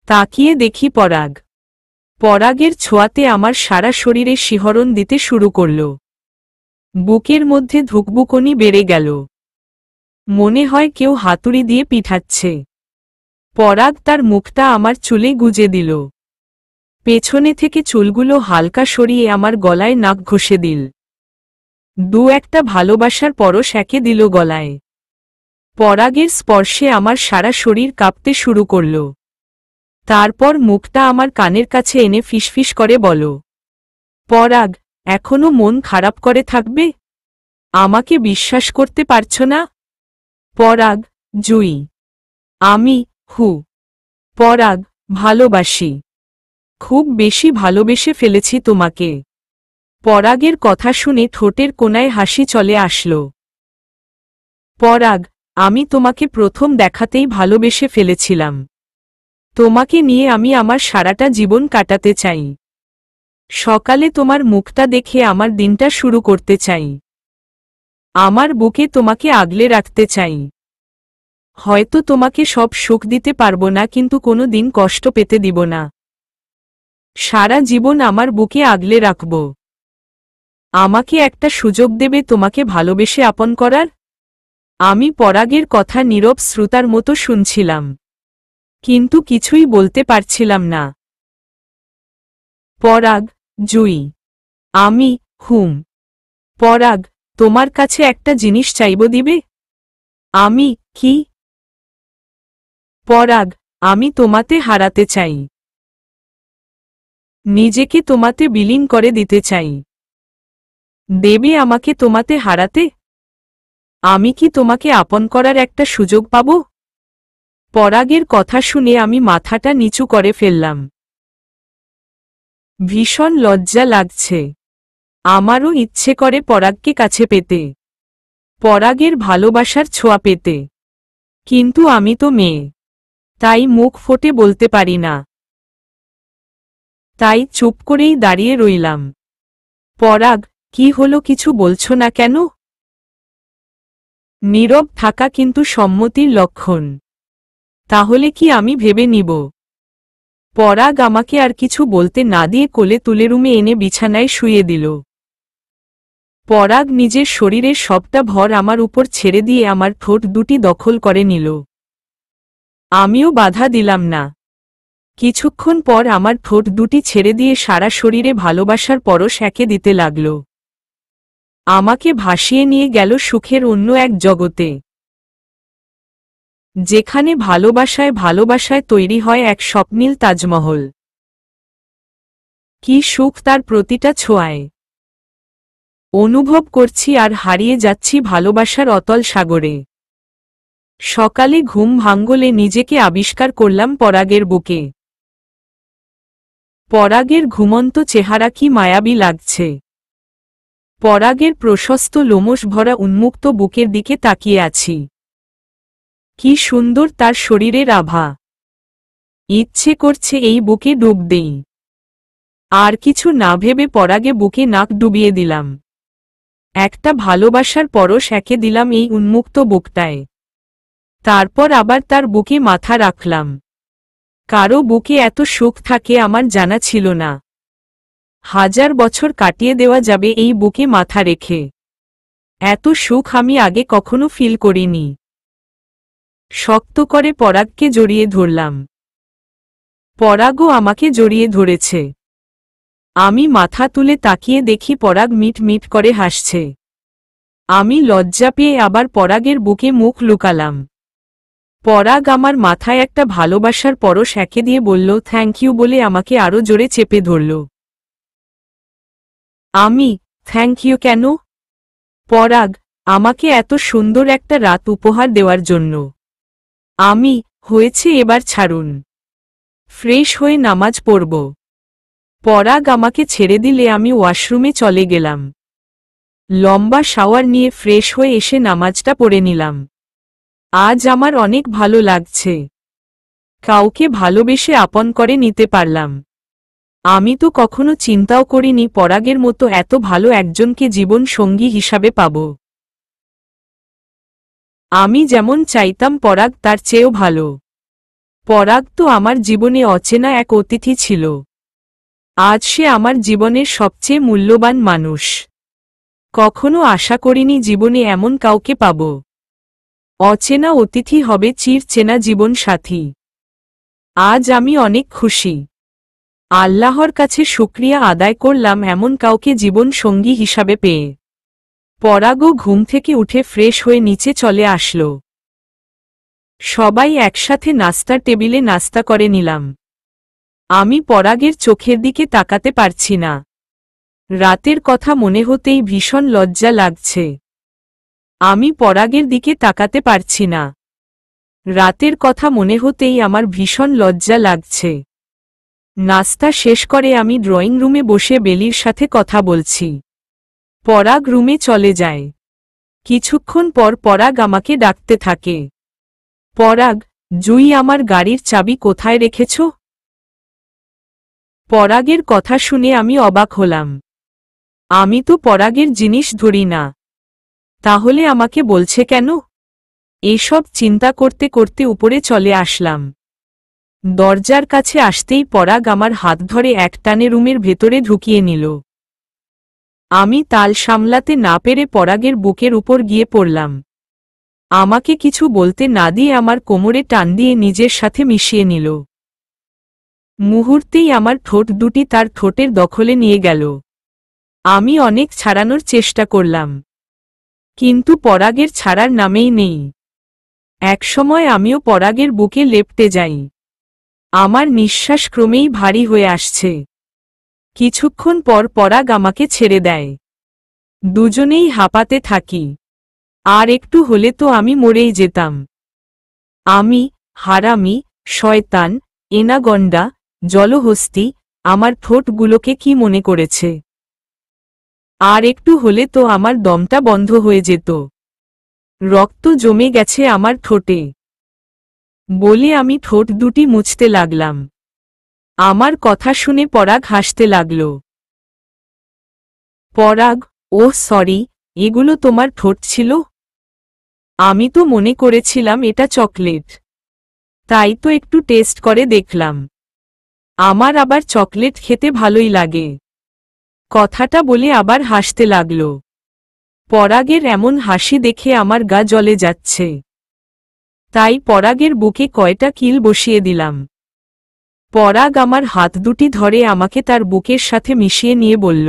Speaker 1: তাকিয়ে দেখি পরাগ। পরাগের ছোঁয়াতে আমার সারা শরীরে শিহরণ দিতে শুরু করল। বুকের মধ্যে ধুকবুকনি বেড়ে গেল। মনে হয় কেউ হাতুড়ি দিয়ে পিঠাচ্ছে। পরাগ তার মুখটা আমার চুলে গুজে দিল। পেছনে থেকে চুলগুলো হালকা সরিয়ে আমার গলায় নাক ঘষে দিল। দু একটা ভালোবাসার পরশ একে দিল গলায়। পরাগের স্পর্শে আমার সারা শরীর কাঁপতে শুরু করল। তারপর মুখটা আমার কানের কাছে এনে ফিসফিস করে বল, পরাগ, এখনো মন খারাপ করে থাকবে? আমাকে বিশ্বাস করতে পারছ না? পরাগ, জুই। আমি, হু। পরাগ, ভালোবাসি। খুব বেশি ভালোবেসে ফেলেছি তোমাকে। পরাগের কথা শুনে ঠোঁটের কোণায় হাসি চলে আসল। পরাগ, আমি তোমাকে প্রথম দেখাতেই ভালোবেসে ফেলেছিলাম। তোমাকে নিয়ে আমি আমার সারাটা জীবন কাটাতে চাই। সকালে তোমার মুখটা দেখে আমার দিনটা শুরু করতে চাই। আমার বুকে তোমাকে আগলে রাখতে চাই। হয়তো তোমাকে সব সুখ দিতে পারবো না, কিন্তু কোনো দিন কষ্ট পেতে দিব না। সারা জীবন আমার বুকে আগলে রাখব। আমাকে একটা সুযোগ দেবে তোমাকে ভালোবেসে আপন করার? আমি পরাগের কথা নীরব শ্রোতার মতো শুনছিলাম, কিন্তু কিছুই বলতে পারছিলাম না। পরাগ, জুই। আমি, হুম। পরাগ, তোমার কাছে একটা জিনিস চাইব, দিবে? আমি, কি? পরাগ, আমি তোমাতে হারাতে চাই। নিজেকে তোমাতে বিলীন করে দিতে চাই। দেবে আমাকে তোমাতে হারাতে? আমি কি তোমাকে আপন করার একটা সুযোগ পাব? পরাগের কথা শুনে আমি মাথাটা নিচু করে ফেললাম। ভীষণ লজ্জা লাগছে। আমারও ইচ্ছে করে পরাগকে কাছে পেতে, পরাগের ভালোবাসার ছোঁয়া পেতে। কিন্তু আমি তো মেয়ে, তাই মুখ ফুটে বলতে পারি না। তাই চুপ করেই দাঁড়িয়ে রইলাম। পরাগ, কি হলো, কিছু বলছো না কেন? নীরব থাকা কিন্তু সম্মতির লক্ষণ। তাহলে কি আমি ভেবে নিব? পরাগ আমাকে আর কিছু বলতে না দিয়ে কোলে তুলে রুমে এনে বিছানায় শুয়ে দিল। পরাগ নিজের শরীরের সবটা ভর আমার উপর ছেড়ে দিয়ে আমার ঠোঁট দুটি দখল করে নিল। আমিও বাধা দিলাম না। কিছুক্ষণ পর আমার ঠোঁট দুটি ছেড়ে দিয়ে সারা শরীরে ভালোবাসার পরশ একে দিতে লাগল। আমাকে ভাসিয়ে নিয়ে গেল সুখের অন্য এক জগতে, যেখানে ভালোবাসায় ভালোবাসায় তৈরি হয় এক স্বপ্নীল তাজমহল। কি সুখ তার প্রতিটা ছোঁয়ায়! অনুভব করছি আর হারিয়ে যাচ্ছি ভালোবাসার অতল সাগরে। সকালে ঘুম ভাঙলে নিজেকে আবিষ্কার করলাম পরাগের বুকে। পরাগের ঘুমন্ত চেহারা কি মায়াবী লাগছে। পরাগের প্রশস্ত লোমশ ভরা উন্মুক্ত বুকের দিকে তাকিয়ে আছি। কি সুন্দর তার শরীরের আভা! ইচ্ছে করছে এই বুকে ডুব দেই। আর কিছু না ভেবে পরাগে বুকে নাক ডুবিয়ে দিলাম। একটা ভালোবাসার পরশ একে দিলাম এই উন্মুক্ত বুকটায়। তারপর আবার তার বুকে মাথা রাখলাম। কারো বুকে এত সুখ থাকে আমার জানা ছিল না। 1000 বছর কাটিয়ে দেওয়া যাবে এই বুকে মাথা রেখে। এত সুখ আমি আগে কখনো ফিল করিনি। শক্ত করে পরাগকে জড়িয়ে ধরলাম। পরাগও আমাকে জড়িয়ে ধরেছে। আমি মাথা তুলে তাকিয়ে দেখি পরাগ মিট মিট করে হাসছে। আমি লজ্জা পেয়ে আবার পরাগের বুকে মুখ লুকালাম। পরাগ আমার মাথায় একটা ভালোবাসার পরশ একে দিয়ে বলল থ্যাংক ইউ বলে আমাকে আরো জোরে চেপে ধরল। আমি, থ্যাংক ইউ কেন? পরাগ, আমাকে এত সুন্দর একটা রাত উপহার দেওয়ার জন্য। আমি, হয়েছে এবার ছাড়ুন। ফ্রেশ হয়ে নামাজ পড়ব। পরাগ আমাকে ছেড়ে দিলে আমি ওয়াশরুমে চলে গেলাম। লম্বা শাওয়ার নিয়ে ফ্রেশ হয়ে এসে নামাজটা পড়ে নিলাম। আজ আমার অনেক ভালো লাগছে। কাউকে ভালোবেসে আপন করে নিতে পারলাম। আমি তো কখনো চিন্তাও করিনি পরাগের মতো এত ভালো একজনকে জীবন সঙ্গী হিসাবে পাব। আমি যেমন চাইতাম পরাগ তার চেয়েও ভালো। পরাগ তো আমার জীবনে অচেনা এক অতিথি ছিল। আজ সে আমার জীবনের সবচেয়ে মূল্যবান মানুষ। কখনো আশা করিনি জীবনে এমন কাউকে পাব। অচেনা অতিথি হবে চিরচেনা জীবন সাথী। আজ আমি অনেক খুশি। আল্লাহর কাছে শুকরিয়া আদায় করলাম এমন কাউকে জীবন সঙ্গী হিসাবে পেয়ে। পরাগও ঘুম থেকে উঠে ফ্রেশ হয়ে নিচে চলে আসলো। সবাই একসাথে নাস্তার টেবিলে নাস্তা করে নিলাম। আমি পরাগের চোখের দিকে তাকাতে পারছি না। রাতের কথা মনে হতেই ভীষণ লজ্জা লাগছে। আমি পরাগের দিকে তাকাতে পারছি না। রাতের কথা মনে হতেই আমার ভীষণ লজ্জা লাগছে। নাস্তা শেষ করে আমি ড্রয়িং রুমে বসে বেলির সাথে কথা বলছি। পরাগ রুমে চলে যায়। কিছুক্ষণ পর পরাগ আমাকে ডাকতে থাকে। পরাগ, জুই, আমার গাড়ির চাবি কোথায় রেখেছ? পরাগের কথা শুনে আমি অবাক হলাম। আমি তো পরাগের জিনিস ধরি না। তাহলে আমাকে বলছে কেন? এসব চিন্তা করতে করতে উপরে চলে আসলাম। দরজার কাছে আসতেই পরাগ আমার হাত ধরে এক টানে রুমের ভেতরে ঢুকিয়ে নিল। আমি তাল সামলাতে না পেরে পরাগের বুকের উপর গিয়ে পড়লাম। আমাকে কিছু বলতে না দিয়ে আমার কোমরে টান দিয়ে নিজের সাথে মিশিয়ে নিল। মুহূর্তেই আমার ঠোঁট দুটি তার ঠোঁটের দখলে নিয়ে গেল। আমি অনেক ছাড়ানোর চেষ্টা করলাম, কিন্তু পরাগের ছাড়ার নামেই নেই। একসময় আমিও পরাগের বুকে লেপ্টে যাই। আমার নিঃশ্বাস ক্রমেই ভারী হয়ে আসছে। কিছুক্ষণ পর পরাগ আমাকে ছেড়ে দেয়। দুজনেই হাঁপাতে থাকি। আর একটু হলে তো আমি মরেই যেতাম। আমি, হারামি, শয়তান, এনাগন্ডা, জলহস্তি, আমার ঠোঁটগুলোকে কি মনে করেছে? আর একটু হলে তো আমার দমটা বন্ধ হয়ে যেত। রক্ত জমে গেছে আমার ঠোঁটে বলে আমি ঠোঁট দুটি মুছতে লাগলাম। আমার কথা শুনে পরাগ হাসতে লাগল। পরাগ, ওহ সরি, এগুলো তোমার ঠোঁট ছিল? আমি তো মনে করেছিলাম এটা চকলেট। তাই তো একটু টেস্ট করে দেখলাম। আমার আবার চকলেট খেতে ভালোই লাগে। কথাটা বলে আবার হাসতে লাগল। পরাগের এমন হাসি দেখে আমার গা জ্বলে যাচ্ছে। তাই পরাগের বুকে কয়টা কিল বসিয়ে দিলাম। পরাগ আমার হাত দুটি ধরে আমাকে তার বুকের সাথে মিশিয়ে নিয়ে বলল,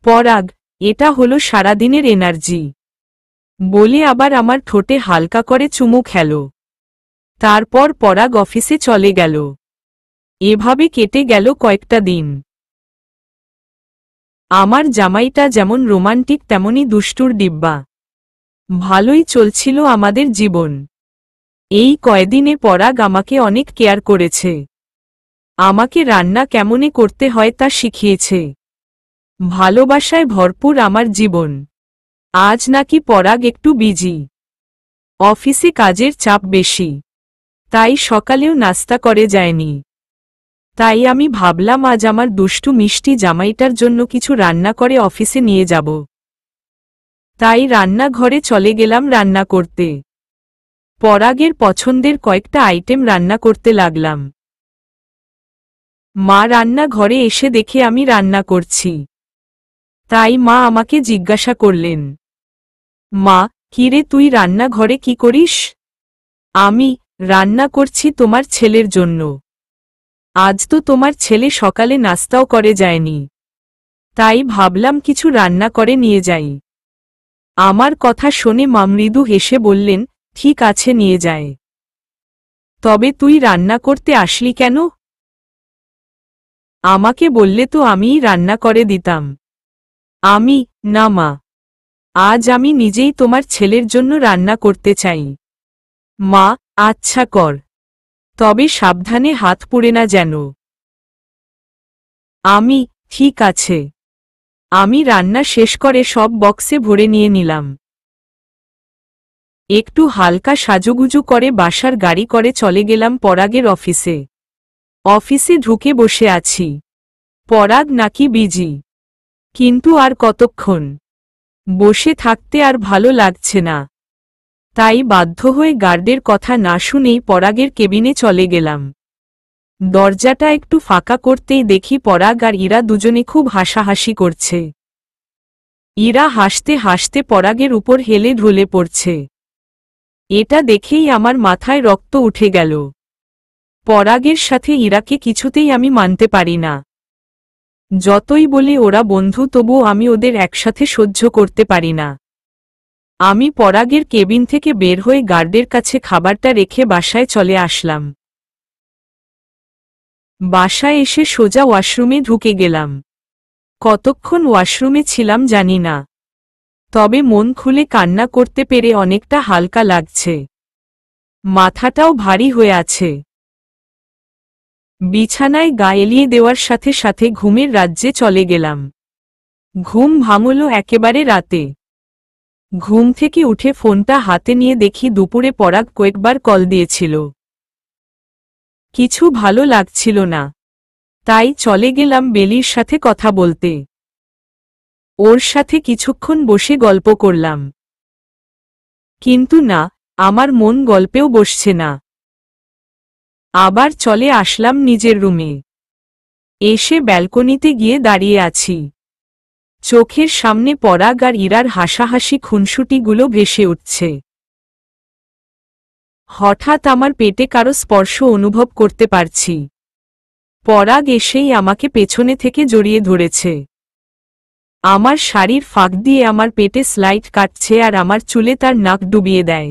Speaker 1: পরাগ, এটা হলো সারাদিনের এনার্জি। বলে আবার আমার ঠোঁটে হালকা করে চুমু খেল। তারপর পরাগ অফিসে চলে গেল। এভাবে কেটে গেল কয়েকটা দিন। আমার জামাইটা যেমন রোমান্টিক তেমনি দুষ্টুর ডিব্বা। ভালোই চলছিল আমাদের জীবন। এই কয়দিনে পরাগ আমাকে অনেক কেয়ার করেছে। আমাকে রান্না কেমনে করতে হয় তা শিখিয়েছে। ভালোবাসায় ভরপুর আমার জীবন। আজ নাকি পরাগ একটু বিজি। অফিসে কাজের চাপ বেশি, তাই সকালেও নাস্তা করে যায়নি। তাই আমি ভাবলাম আজ আমার দুষ্টু মিষ্টি জামাইটার জন্য কিছু রান্না করে অফিসে নিয়ে যাব। তাই রান্নাঘরে চলে গেলাম রান্না করতে। পরাগের পছন্দের কয়েকটা আইটেম রান্না করতে লাগলাম। মা রান্নাঘরে এসে দেখে আমি রান্না করছি। তাই মা আমাকে জিজ্ঞাসা করলেন, মা, কিরে তুই রান্নাঘরে কি করিস? আমি, রান্না করছি তোমার ছেলের জন্য। আজ তো তোমার ছেলে সকালে নাস্তাও করে যায়নি। তাই ভাবলাম কিছু রান্না করে নিয়ে যাই। আমার কথা শুনে মা মৃদু হেসে বললেন, ঠিক আছে নিয়ে যায়। তবে তুই রান্না করতে আসলি কেন? আমাকে বললে তো আমিই রান্না করে দিতাম। আমি, না মা, আজ আমি নিজেই তোমার ছেলের জন্য রান্না করতে চাই। মা, আচ্ছা কর, তবে সাবধানে হাত পুড়ে না যেন। আমি, ঠিক আছে। আমি রান্না শেষ করে সব বক্সে ভরে নিয়ে নিলাম। একটু হালকা সাজুগুজু করে বাসার গাড়ি করে চলে গেলাম পরাগের অফিসে। অফিসে ঢুকে বসে আছি। পরাগ নাকি বিজি, কিন্তু আর কতক্ষণ? বসে থাকতে আর ভালো লাগছে না। তাই বাধ্য হয়ে গার্ডের কথা না শুনেই পরাগের কেবিনে চলে গেলাম। দরজাটা একটু ফাঁকা করতেই দেখি পরাগ আর ইরা দুজনে খুব হাসাহাসি করছে। ইরা হাসতে হাসতে পরাগের উপর হেলে ঢলে পড়ছে। এটা দেখেই আমার মাথায় রক্ত উঠে গেল। পরাগের সাথে ইরাকে কিছুতেই আমি মানতে পারি না। যতই বলি ওরা বন্ধু, তবুও আমি ওদের একসাথে সহ্য করতে পারি না। আমি পরাগের কেবিন থেকে বের হয়ে গার্ডের কাছে খাবারটা রেখে বাসায় চলে আসলাম। বাসায় এসে সোজা ওয়াশরুমে ঢুকে গেলাম। কতক্ষণ ওয়াশরুমে ছিলাম জানি না, তবে মন খুলে কান্না করতে পেরে অনেকটা হালকা লাগছে। মাথাটাও ভারী হয়ে আছে। বিছানায় গা এলিয়ে দেওয়ার সাথে সাথে ঘুমের রাজ্যে চলে গেলাম। ঘুম ভাঙল একেবারে রাতে। ঘুম থেকে উঠে ফোনটা হাতে নিয়ে দেখি দুপুরে পরাগ কয়েকবার কল দিয়েছিল। কিছু ভালো লাগছিল না, তাই চলে গেলাম বেলির সাথে কথা বলতে। ওর সাথে কিছুক্ষণ বসে গল্প করলাম, কিন্তু না, আমার মন গল্পেও বসছে না। আবার চলে আসলাম নিজের রুমে। এসে ব্যালকনিতে গিয়ে দাঁড়িয়ে আছি। চোখের সামনে পরাগ আর ইরার হাসাহাসি খুনসুটিগুলো ভেসে উঠছে। হঠাৎ আমার পেটে কারো স্পর্শ অনুভব করতে পারছি। পরাগ এসেই আমাকে পেছনে থেকে জড়িয়ে ধরেছে। আমার শাড়ির ফাঁক দিয়ে আমার পেটে স্লাইড কাটছে আর আমার চুলে তার নাক ডুবিয়ে দেয়।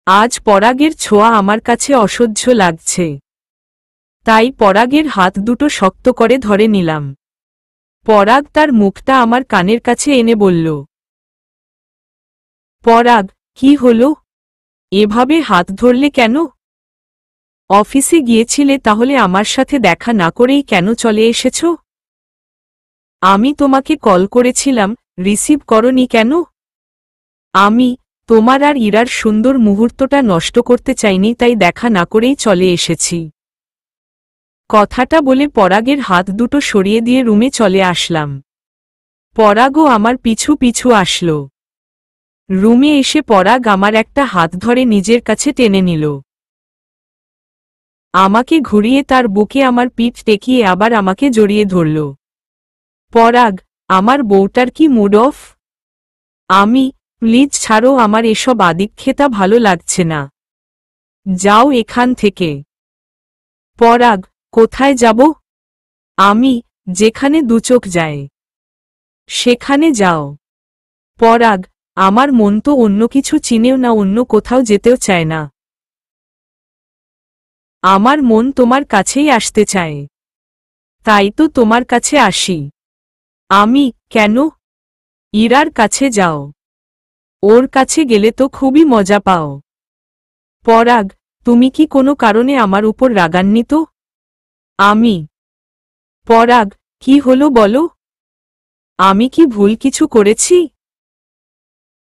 Speaker 1: আজ পরাগের ছোঁয়া আমার কাছে অসহ্য লাগছে, তাই পরাগের হাত দুটো শক্ত করে ধরে নিলাম। পরাগ তার মুখটা আমার কানের কাছে এনে বলল, পরাগ, কি হলো? এভাবে হাত ধরলে কেন? অফিসে গিয়েছিলে, তাহলে আমার সাথে দেখা না করেই কেন চলে এসেছ? আমি তোমাকে কল করেছিলাম, রিসিভ করনি কেন? আমি তোমার আর ইরার সুন্দর মুহূর্তটা নষ্ট করতে চাইনি, তাই দেখা না করেই চলে এসেছি। কথাটা বলে পরাগের হাত দুটো সরিয়ে দিয়ে রুমে চলে আসলাম। পরাগও আমার পিছু পিছু আসল। রুমে এসে পরাগ আমার একটা হাত ধরে নিজের কাছে টেনে নিল। আমাকে ঘুরিয়ে তার বুকে আমার পিঠ টেকিয়ে আবার আমাকে জড়িয়ে ধরল। পরাগ, আমার বউটার কি মুড অফ? আমি, প্লিজ ছাড়ো, আমার এসব আদিক্ষেতা ভালো লাগছে না। যাও এখান থেকে। পরাগ, কোথায় যাব? আমি, যেখানে দুচোখ যায় সেখানে যাও। পরাগ, আমার মন তো অন্য কিছু চিনেও না, অন্য কোথাও যেতেও চায় না। আমার মন তোমার কাছেই আসতে চায়, তাই তো তোমার কাছে আসি। আমি, কেন? ইরার কাছে যাও, ওর কাছে গেলে তো খুবই মজা পাও। পরাগ, তুমি কি কোনো কারণে আমার উপর রাগান্বিত? আমি, পরাগ, কি হলো বলো? আমি কি ভুল কিছু করেছি?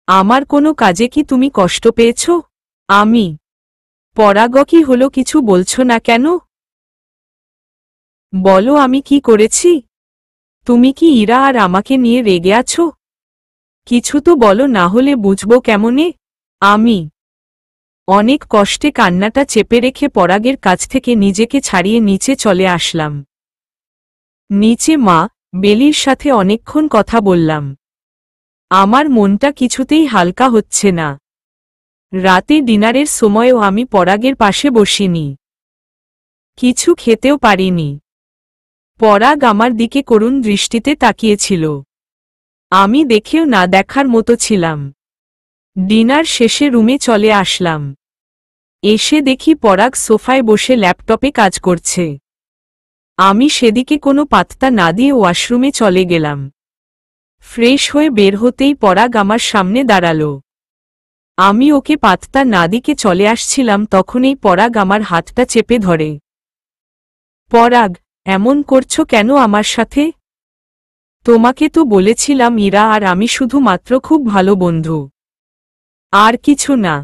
Speaker 1: আমার কোনো কাজে কি তুমি কষ্ট পেয়েছ? আমি, পরাগ, কি হলো, কিছু বলছো না কেন? বলো, আমি কি করেছি? তুমি কি ইরা আর আমাকে নিয়ে রেগে আছো? কিছু তো বলো, না হলে বুঝবো কেমনে। আমি অনেক কষ্টে কান্নাটা চেপে রেখে পরাগের কাছ থেকে নিজেকে ছাড়িয়ে নিচে চলে আসলাম। নিচে মা, বেলির সাথে অনেকক্ষণ কথা বললাম। আমার মনটা কিছুতেই হালকা হচ্ছে না। রাতে ডিনারের সময়ও আমি পরাগের পাশে বসিনি, কিছু খেতেও পারিনি। পরাগ আমার দিকে করুণ দৃষ্টিতে তাকিয়েছিল। আমি দেখেও না দেখার মতো ছিলাম। ডিনার শেষে রুমে চলে আসলাম। এসে দেখি পরাগ সোফায় বসে ল্যাপটপে কাজ করছে। আমি সেদিকে কোনো পাত্তা না দিয়ে ওয়াশরুমে চলে গেলাম। ফ্রেশ হয়ে বের হতেই পরাগ আমার সামনে দাঁড়ালো। আমি ওকে পাত্তা না দিকে চলে আসছিলাম, তখনই পরাগ আমার হাতটা চেপে ধরে। পরাগ, এমন করছো কেন আমার সাথে? তোমাকে তো বলেছিলাম ইরা আর আমি শুধুমাত্র খুব ভালো বন্ধু, আর কিছু না।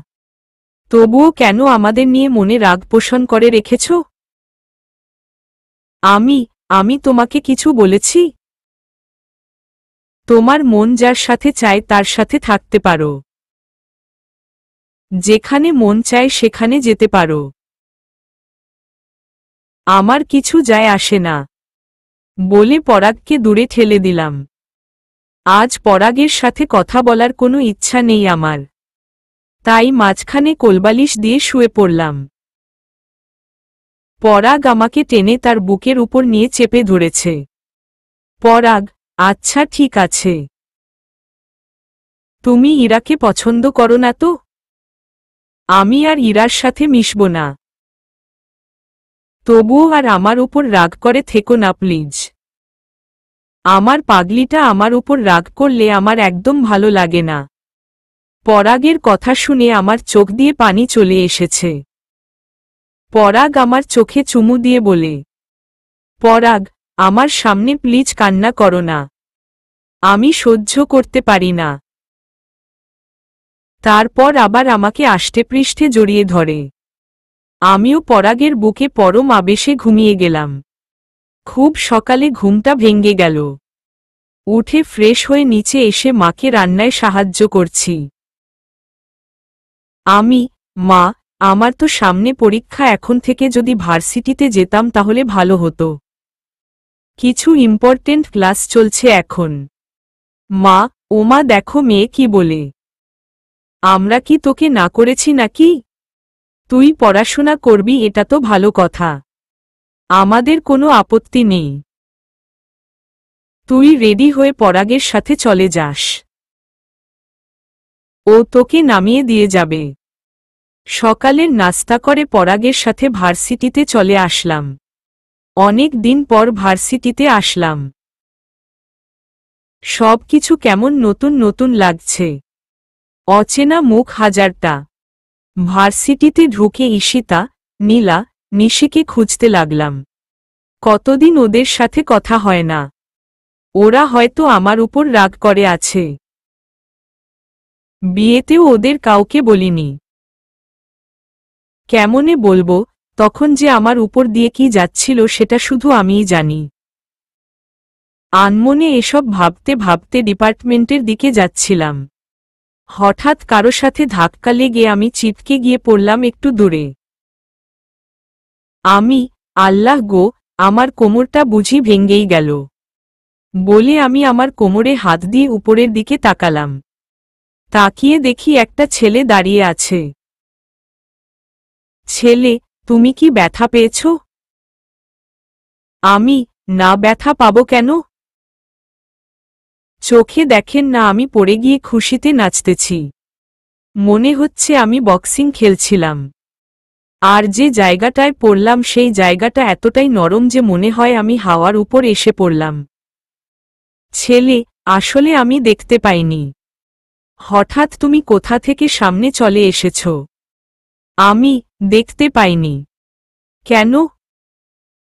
Speaker 1: তবুও কেন আমাদের নিয়ে মনে রাগ পোষণ করে রেখেছ? আমি তোমাকে কিছু বলেছি? তোমার মন যার সাথে চায় তার সাথে থাকতে পারো, যেখানে মন চায় সেখানে যেতে পারো। আমার কিছু যায় আসে না বলে পরাগকে দূরে ঠেলে দিলাম। আজ পরাগের সাথে কথা বলার কোনো ইচ্ছা নেই আমার, তাই মাঝখানে কোলবালিশ দিয়ে শুয়ে পড়লাম। পরাগ আমাকে টেনে তার বুকের উপর নিয়ে চেপে ধরেছে। পরাগ, আচ্ছা ঠিক আছে। তুমি ইরাকে পছন্দ করো না তো? আমি আর ইরার সাথে মিশব না। তবুও আর আমার উপর রাগ করে থেকো না প্লিজ। আমার পাগলিটা আমার উপর রাগ করলে আমার একদম ভালো লাগে না। পরাগের কথা শুনে আমার চোখ দিয়ে পানি চলে এসেছে। পরাগ আমার চোখে চুমু দিয়ে বলে, পরাগ, আমার সামনে প্লিজ কান্না করো না, আমি সহ্য করতে পারি না। তারপর আবার আমাকে আষ্টেপৃষ্ঠে জড়িয়ে ধরে। আমিও পরাগের বুকে পরম আবেশে ঘুমিয়ে গেলাম। খুব সকালে ঘুমটা ভেঙে গেল। উঠে ফ্রেশ হয়ে নিচে এসে মাকে রান্নায় সাহায্য করছি। মা, আমার তো সামনে পরীক্ষা, এখন থেকে যদি ভার্সিটিতে যেতাম তাহলে ভালো হতো। কিছু ইম্পর্টেন্ট ক্লাস চলছে এখন। মা, ওমা দেখো মেয়ে কি বলে। আমরা কি তোকে না করেছি নাকি? তুই পড়াশোনা করবি, এটা তো ভালো কথা, আমাদের কোনো আপত্তি নেই। তুই রেডি হয়ে পরাগের সাথে চলে যাস, ও তোকে নামিয়ে দিয়ে যাবে। সকালের নাস্তা করে পরাগের সাথে ভার্সিটিতে চলে আসলাম। অনেক দিন পর ভার্সিটিতে আসলাম। সব কিছু কেমন নতুন নতুন লাগছে, অচেনা মুখ হাজারটা। ভার্সিটিতে ঢুকে ঈশিতা, নীলা, নিশিকে খুঁজতে লাগলাম। কতদিন ওদের সাথে কথা হয় না, ওরা হয়তো আমার উপর রাগ করে আছে। বিয়েতেও ওদের কাউকে বলিনি। কেমনে বলবো, তখন যে আমার উপর দিয়ে কি যাচ্ছিল সেটা শুধু আমিই জানি। আনমনে এসব ভাবতে ভাবতে ডিপার্টমেন্টের দিকে যাচ্ছিলাম। হঠাৎ কারো সাথে ধাক্কা লেগে আমি চিপকে গিয়ে পড়লাম একটু দূরে। আল্লাহ গো, আমার কোমরটা বুঝি ভেঙেই গেল বলে আমি আমার কোমরে হাত দিয়ে উপরের দিকে তাকালাম। তাকিয়ে দেখি একটা ছেলে দাঁড়িয়ে আছে। ছেলে, তুমি কি ব্যথা পেয়েছ? না, ব্যথা পাবো কেন? চোখে দেখেন না আমি পড়ে গিয়ে খুশিতে নাচতেছি। মনে হচ্ছে আমি বক্সিং খেলছিলাম। আর যে জায়গাটায় পড়লাম সেই জায়গাটা এতটাই নরম যে মনে হয় আমি হাওয়ার উপর এসে পড়লাম। ছেলে, আসলে আমি দেখতে পাইনি। হঠাৎ তুমি কোথা থেকে সামনে চলে এসেছ? আমি দেখতে পাইনি। কেন?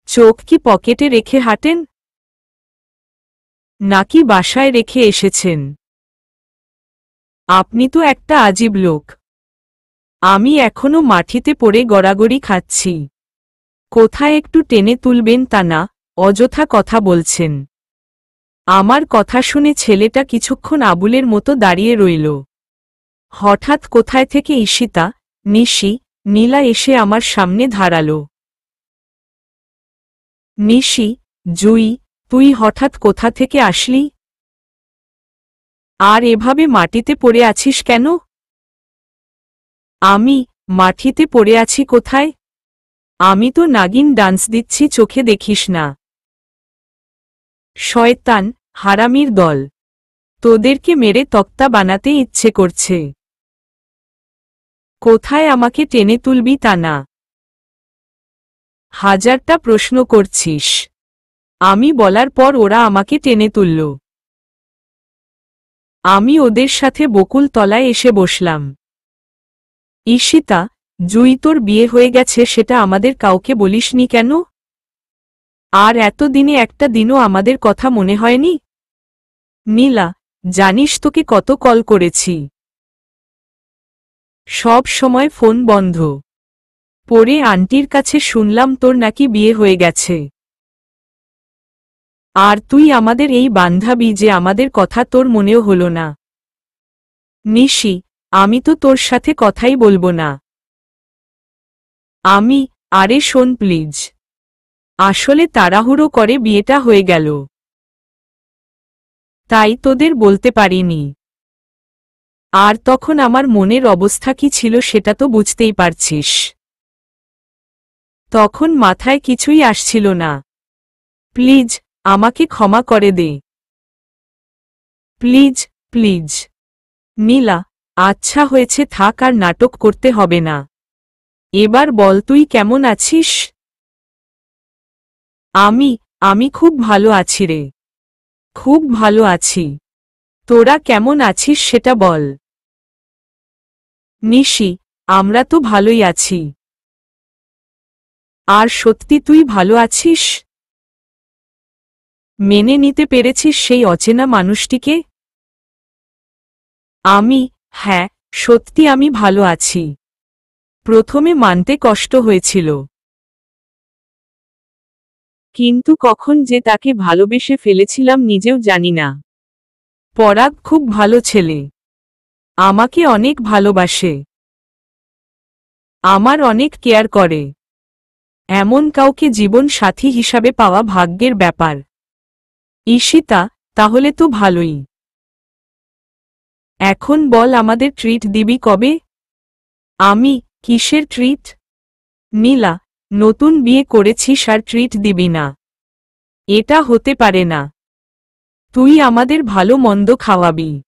Speaker 1: চোখ কি পকেটে রেখে হাঁটেন, নাকি বাসায় রেখে এসেছেন? আপনি তো একটা আজীব লোক। আমি এখনো মাটিতে পড়ে গড়াগড়ি খাচ্ছি। কোথায় একটু টেনে তুলবেন তা না, অযথা কথা বলছেন। আমার কথা শুনে ছেলেটা কিছুক্ষণ আবুলের মতো দাঁড়িয়ে রইল। হঠাৎ কোথায় থেকে ঈশিতা, নিশি, নীলা এসে আমার সামনে দাঁড়াল। নিশি, জুই, তুই হঠাৎ কোথা থেকে আসলি? আর এভাবে মাটিতে পড়ে আছিস কেন? মাটিতে পড়ে আছি কোথায়? আমি তো নাগিন ডান্স দিচ্ছি, চোখে দেখিস না? শয়তান, হারামির দল, তোদেরকে মেরে তক্তা বানাতে ইচ্ছে করছে। কোথায় আমাকে টেনে তুলবি তা না, হাজারটা প্রশ্ন করছিস। আমি বলার পর ওরা আমাকে টেনে তুলল। আমি ওদের সাথে বকুল তলায় এসে বসলাম। ঈশিতা, জুই, তোর বিয়ে হয়ে গেছে সেটা আমাদের কাউকে বলিসনি কেন? আর এতদিনে একটা দিনও আমাদের কথা মনে হয়নি? নীলা, জানিস তোকে কত কল করেছি, সব সময় ফোন বন্ধ। পরে আন্টির কাছে শুনলাম তোর নাকি বিয়ে হয়ে গেছে। আর তুই আমাদের এই বান্ধবী যে, আমাদের কথা তোর মনেও হলো না। নিশি, আমি তো তোর সাথে কথাই বলবো না। আরে শোন প্লিজ। আসলে তাড়াহুড়ো করে বিয়েটা হয়ে গেল, তাই তোদের বলতে পারিনি। আর তখন আমার মনের অবস্থা কি ছিল সেটা তো বুঝতেই পারছিস। তখন মাথায় কিছুই আসছিল না। প্লিজ আমাকে ক্ষমা করে দে। Please please. নীলা, আচ্ছা হয়েছে, থাক, আর নাটক করতে হবে না। এবার বল তুই কেমন আছিস? আমি আমি খুব ভালো আছি রে। খুব ভালো আছি। তোরা কেমন আছিস সেটা বল। নিশি, আমরা তো ভালোই আছি। আর সত্যি তুই ভালো আছিস? মেনে নিতে পেরেছিস সেই অচেনা মানুষটিকে? হ্যাঁ, সত্যি আমি ভালো আছি। প্রথমে মানতে কষ্ট হয়েছিল, কিন্তু কখন যে তাকে ভালোবেসে ফেলেছিলাম নিজেও জানি না। পরাগ খুব ভালো ছেলে। আমাকে অনেক ভালোবাসে। আমার অনেক কেয়ার করে। এমন কাউকে জীবন সাথী হিসাবে পাওয়া ভাগ্যের ব্যাপার। ঈশিতা, তাহলে তো ভালোই। এখন বল আমাদের ট্রিট দিবি কবে? কিসের ট্রিট? নীলা, নতুন বিয়ে করেছিস আর ট্রিট দিবি না? এটা হতে পারে না। তুই আমাদের ভালো মন্দ খাওয়াবি।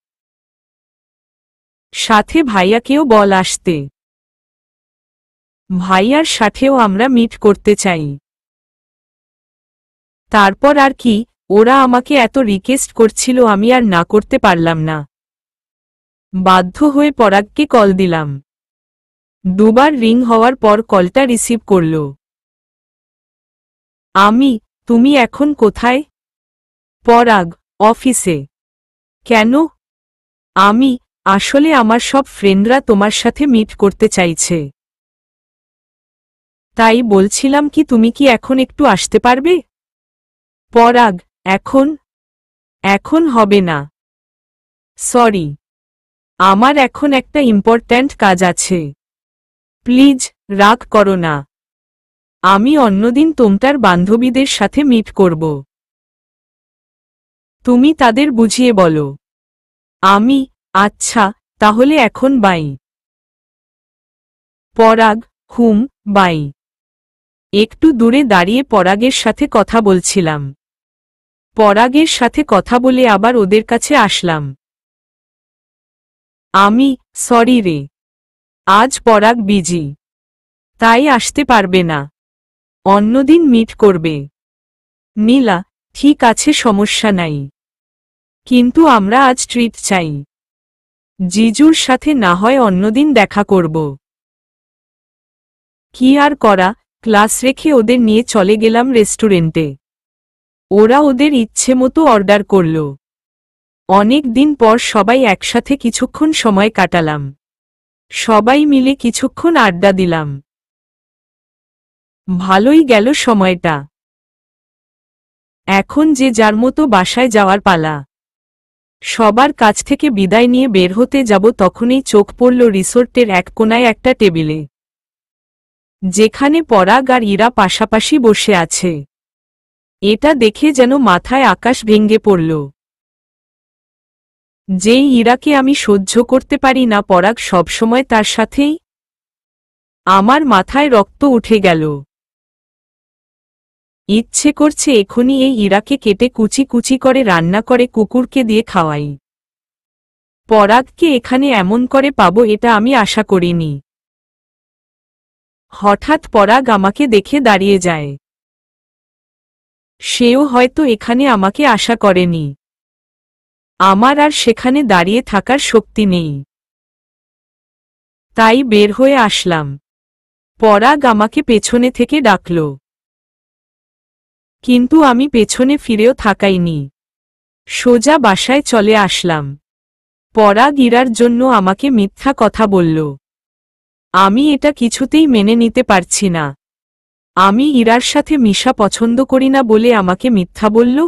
Speaker 1: সাথে ভাইয়াকেও বল আসতে। ভাইয়ার সাথেও আমরা মিট করতে চাই। তারপর আর কি, ওরা আমাকে এত রিকোয়েস্ট করছিল, আমি আর না করতে পারলাম না। বাধ্য হয়ে পরাগকে কল দিলাম। দুবার রিং হওয়ার পর কলটা রিসিভ করল। তুমি এখন কোথায়? পরাগ, অফিসে। কেন? আসলে আমার সব ফ্রেন্ডরা তোমার সাথে মিট করতে চাইছে। তাই বলছিলাম কি তুমি কি এখন একটু আসতে পারবে? পরাগ, এখন এখন হবে না। সরি, আমার এখন একটা ইম্পর্ট্যান্ট কাজ আছে। প্লিজ রাগ করো না। আমি অন্যদিন তোমার বান্ধবীদের সাথে মিট করব। তুমি তাদের বুঝিয়ে বলো। আচ্ছা, তাহলে এখন বাই। পরাগ, বাই। একটু দূরে দাঁড়িয়ে পরাগের সাথে কথা বলছিলাম। পরাগের সাথে কথা বলে আবার ওদের কাছে আসলাম। সরি রে, আজ পরাগ বিজি, তাই আসতে পারবে না। অন্যদিন মিট করবে। নীলা, ঠিক আছে, সমস্যা নাই। কিন্তু আমরা আজ ট্রিট চাই। জিজুর সাথে না হয় অন্যদিন দেখা করব। কি আর করা, ক্লাস রেখে ওদের নিয়ে চলে গেলাম রেস্টুরেন্টে। ওরা ওদের ইচ্ছে মতো অর্ডার করল। অনেক দিন পর সবাই একসাথে কিছুক্ষণ সময় কাটালাম। সবাই মিলে কিছুক্ষণ আড্ডা দিলাম। ভালোই গেল সময়টা। এখন যে যার মতো বাসায় যাওয়ার পালা। সবার কাছ থেকে বিদায় নিয়ে বের হতে যাব তখনই চোখ পড়ল রিসোর্টের এক কোনায় একটা টেবিলে, যেখানে পরাগ আর ইরা পাশাপাশি বসে আছে। এটা দেখে যেন মাথায় আকাশ ভেঙে পড়ল। যেই ইরাকে আমি সহ্য করতে পারি না, পরাগ সবসময় তার সাথেই। আমার মাথায় রক্ত উঠে গেল। ইচ্ছে করছে এখনই এই ইরাকে কেটে কুচি কুচি করে রান্না করে কুকুরকে দিয়ে খাওয়াই। পরাগকে এখানে এমন করে পাবো এটা আমি আশা করিনি। হঠাৎ পরাগ আমাকে দেখে দাঁড়িয়ে যায়। সেও হয়তো এখানে আমাকে আশা করেনি। আমার আর সেখানে দাঁড়িয়ে থাকার শক্তি নেই, তাই বের হয়ে আসলাম। পরাগ আমাকে পেছনে থেকে ডাকল, কিন্তু আমি পেছনে ফিরেও থাকাইনি। সোজা বাসায় চলে আসলাম। পরাগ ইরার জন্য আমাকে মিথ্যা কথা বলল। আমি এটা কিছুতেই মেনে নিতে পারছি না। আমি ইরার সাথে মিশা পছন্দ করি না বলে আমাকে মিথ্যা বলল।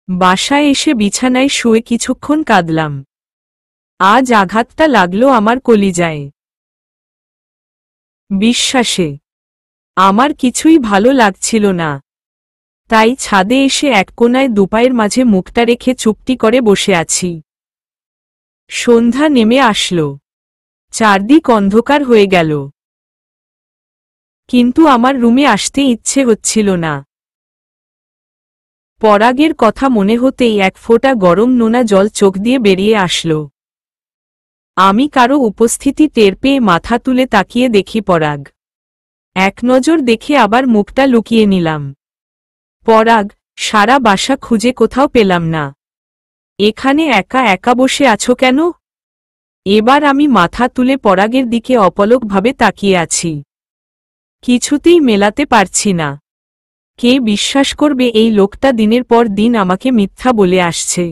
Speaker 1: বাসায় এসে বিছানায় শুয়ে কিছুক্ষণ কাঁদলাম। আজ আঘাতটা লাগলো আমার কলিজায়। বিশ্বাসে। আমার কিছুই ভালো লাগছিল না, তাই ছাদে এসে এক কোনায় দুপায়ের মাঝে মুখটা রেখে চুপটি করে বসে আছি। সন্ধ্যা নেমে আসলো, চারদিক অন্ধকার হয়ে গেল, কিন্তু আমার রুমে আসতে ইচ্ছে হচ্ছিল না। পরাগের কথা মনে হতেই এক ফোঁটা গরম নোনা জল চোখ দিয়ে বেরিয়ে আসলো। আমি কারো উপস্থিতি টের পেয়ে মাথা তুলে তাকিয়ে দেখি পরাগ। এক নজর দেখে আবার মুখটা লুকিয়ে নিলাম। পরাগ, সারা বাসা খুঁজে কোথাও পেলাম না, এখানে একা একা বসে আছো কেন? এবার আমি মাথা তুলে পরাগের দিকে অপলকভাবে তাকিয়ে আছি। কিছুতেই মেলাতে পারছি না। কে বিশ্বাস করবে এই লোকটা দিনের পর দিন আমাকে মিথ্যা বলে আসছে?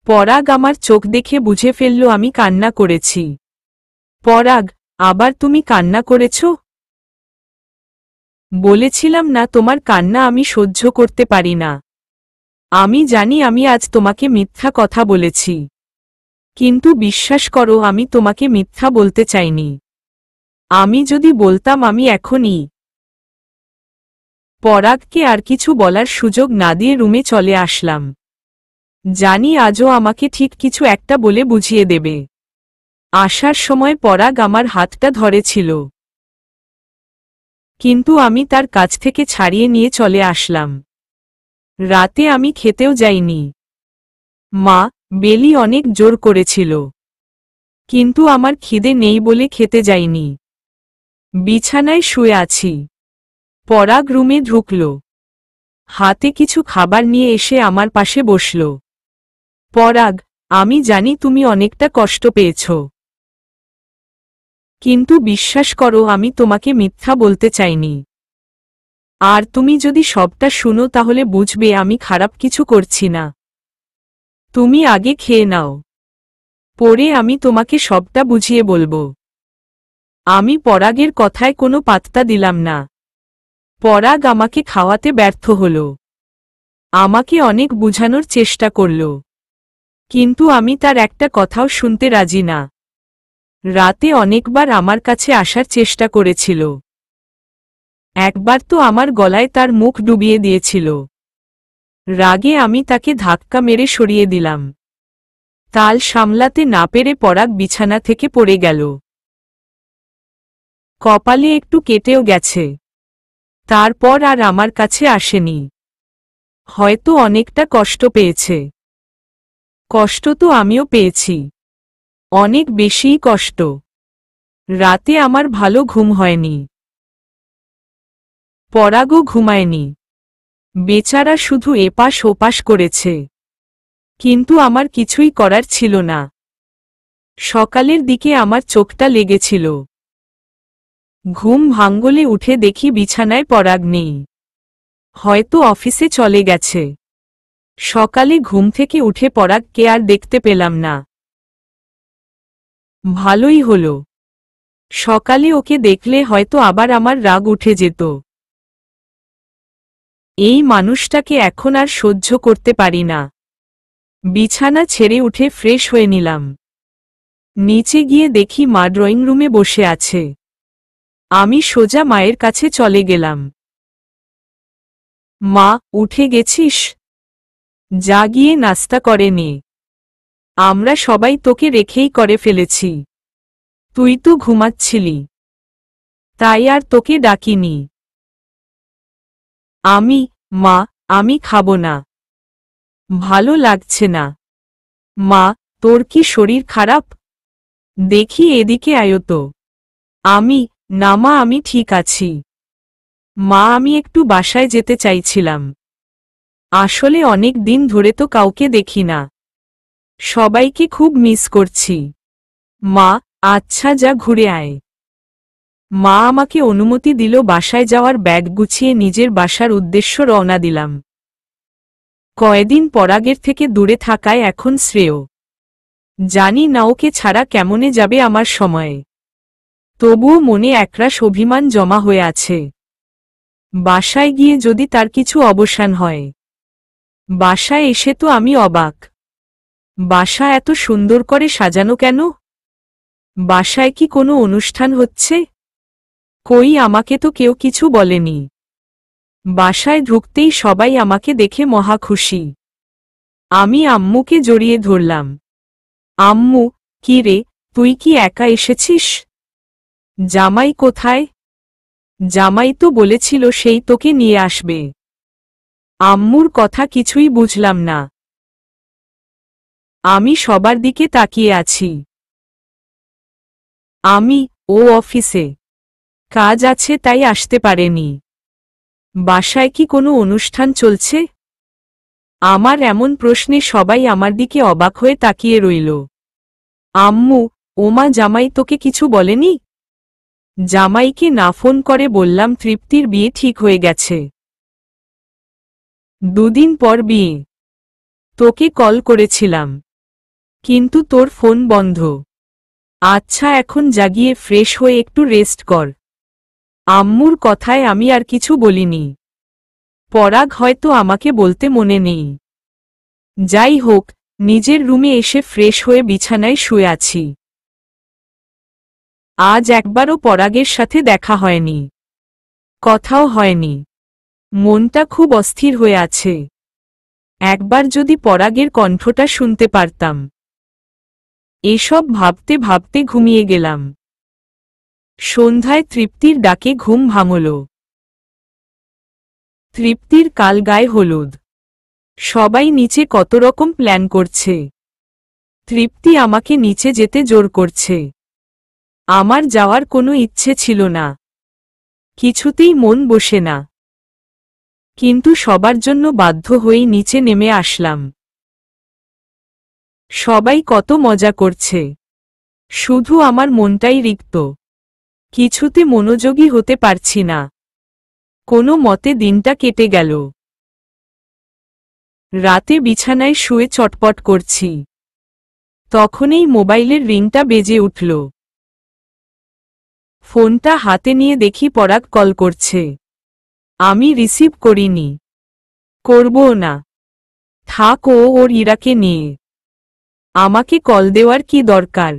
Speaker 1: পরাগ আমার চোখ দেখে বুঝে ফেলল আমি কান্না করেছি। পরাগ, আবার তুমি কান্না করেছ? বলেছিলাম না তোমার কান্না আমি সহ্য করতে পারি না। আমি জানি আমি আজ তোমাকে মিথ্যা কথা বলেছি, কিন্তু বিশ্বাস করো আমি তোমাকে মিথ্যা বলতে চাইনি। আমি যদি বলতাম আমি এখনই। পরাগকে আর কিছু বলার সুযোগ না দিয়ে রুমে চলে আসলাম। জানি আজও আমাকে ঠিক কিছু একটা বলে বুঝিয়ে দেবে। আসার সময় পরাগ আমার হাতটা ধরেছিল, কিন্তু আমি তার কাছ থেকে ছাড়িয়ে নিয়ে চলে আসলাম। রাতে আমি খেতেও যাইনি। মা, বেলি অনেক জোর করেছিল, কিন্তু আমার খিদে নেই বলে খেতে যাইনি। বিছানায় শুয়ে আছি। পরাগ রুমে ঢুকল, হাতে কিছু খাবার নিয়ে এসে আমার পাশে বসল। পরাগ, আমি জানি তুমি অনেকটা কষ্ট পেয়েছ, কিন্তু বিশ্বাস করো আমি তোমাকে মিথ্যা বলতে চাইনি। আর তুমি যদি সবটা শুনো তাহলে বুঝবে আমি খারাপ কিছু করছি না। তুমি আগে খেয়ে নাও, পরে আমি তোমাকে সবটা বুঝিয়ে বলবো। আমি পরাগের কথায় কোনো পাত্তা দিলাম না। পরাগ আমাকে খাওয়াতে ব্যর্থ হল, আমাকে অনেক বুঝানোর চেষ্টা করল, কিন্তু আমি তার একটা কথাও শুনতে রাজি না। রাতে অনেকবার আমার কাছে আসার চেষ্টা করেছিল। একবার তো আমার গলায় তার মুখ ডুবিয়ে দিয়েছিল। রাগে আমি তাকে ধাক্কা মেরে সরিয়ে দিলাম। তাল সামলাতে না পেরে পরাগ বিছানা থেকে পড়ে গেল। কপালে একটু কেটেও গেছে। তারপর আর আমার কাছে আসেনি। হয়তো অনেকটা কষ্ট পেয়েছে। কষ্ট তো আমিও পেয়েছি, অনেক বেশিই কষ্ট। রাতে আমার ভালো ঘুম হয়নি। পরাগও ঘুমায়নি। বেচারা শুধু এপাশ ওপাশ করেছে, কিন্তু আমার কিছুই করার ছিল না। সকালের দিকে আমার চোখটা লেগেছিল। ঘুম ভাঙ্গলে উঠে দেখি বিছানায় পরাগ নেই, হয়তো অফিসে চলে গেছে। সকালে ঘুম থেকে উঠে পরাগকে আর দেখতে পেলাম না। ভালোই হলো, সকালে ওকে দেখলে হয়তো আবার আমার রাগ উঠে যেত। এই মানুষটাকে এখন আর সহ্য করতে পারি না। বিছানা ছেড়ে উঠে ফ্রেশ হয়ে নিলাম। নিচে গিয়ে দেখি মা ড্রয়িং রুমে বসে আছে। আমি সোজা মায়ের কাছে চলে গেলাম। মা, উঠে গেছিস? যা গিয়ে নাস্তা করে নে। আমরা সবাই তোকে রেখেই করে ফেলেছি, তুই তো ঘুমাচ্ছিলি, তাই আর তোকে ডাকিনি। মা, আমি খাবো না, ভালো লাগছে না। মা, তোর কি শরীর খারাপ? দেখি এদিকে আয় তো। না মা, আমি ঠিক আছি। মা, আমি একটু বাসায় যেতে চাইছিলাম। আসলে অনেক দিন ধরে তো কাউকে দেখি না, সবাইকে খুব মিস করছি। মা, আচ্ছা যা ঘুরে আয়। মা আমাকে অনুমতি দিল বাসায় যাওয়ার ব্যাগ গুছিয়ে নিজের বাসার উদ্দেশ্য রওনা দিলাম। কয়েকদিন পরাগের থেকে দূরে থাকায় এখন শ্রেয়। জানি না ওকে ছাড়া কেমনে যাবে আমার সময়ে। তবুও মনে একরাশ অভিমান জমা হয়ে আছে। বাসায় গিয়ে যদি তার কিছু অবসান হয়। বাসায় এসে তো আমি অবাক। বাসা এত সুন্দর করে সাজানো কেন? বাসায় কি কোনো অনুষ্ঠান হচ্ছে? কই, আমাকে তো কেউ কিছু বলেনি। বাসায় ঢুকতেই সবাই আমাকে দেখে মহা খুশি। আমি আম্মুকে জড়িয়ে ধরলাম। আম্মু, কি রে, তুই কি একা এসেছিস? জামাই কোথায়? জামাই তো বলেছিল সেই তোকে নিয়ে আসবে। আম্মুর কথা কিছুই বুঝলাম না। আমি সবার দিকে তাকিয়ে আছি। ও অফিসে কাজ আছে তাই আসতে পারেনি। বাসায় কি কোনো অনুষ্ঠান চলছে? আমার এমন প্রশ্নে সবাই আমার দিকে অবাক হয়ে তাকিয়ে রইল। আম্মু, ওমা, জামাই তোকে কিছু বলেনি? জামাইকে না ফোন করে বললাম তৃপ্তির বিয়ে ঠিক হয়ে গেছে। 2 দিন পর বিয়ে। তোকে কল করেছিলাম, কিন্তু তোর ফোন বন্ধ। আচ্ছা, এখন জাগিয়ে ফ্রেশ হয়ে একটু রেস্ট কর। আম্মুর কথায় আমি আর কিছু বলিনি। পরাগ হয়তো আমাকে বলতে মনে নেই। যাই হোক, নিজের রুমে এসে ফ্রেশ হয়ে বিছানায় শুয়ে আছি। আজ একবারও পরাগের সাথে দেখা হয়নি, কথাও হয়নি। মনটা খুব অস্থির হয়ে আছে। একবার যদি পরাগের কণ্ঠটা শুনতে পারতাম। এসব ভাবতে ভাবতে ঘুমিয়ে গেলাম। সন্ধ্যায় তৃপ্তির ডাকে ঘুম ভাঙল। তৃপ্তির কাল গায়ে হলুদ। সবাই নিচে কত রকম প্ল্যান করছে। তৃপ্তি আমাকে নিচে যেতে জোর করছে। আমার যাওয়ার কোনো ইচ্ছে ছিল না, কিছুতেই মন বসে না। কিন্তু সবার জন্য বাধ্য হয়েই নিচে নেমে আসলাম। সবাই কত মজা করছে, শুধু আমার মনটাই রিক্ত। কিছুতে মনোযোগী হতে পারছি না। কোনো মতে দিনটা কেটে গেল। রাতে বিছানায় শুয়ে চটপট করছি, তখনই মোবাইলের রিংটা বেজে উঠল। ফোনটা হাতে নিয়ে দেখি পরাগ কল করছে। আমি রিসিভ করিনি, করবও না। থাক, ওর ইরাকে নিয়ে। আমাকে কল দেওয়ার কি দরকার?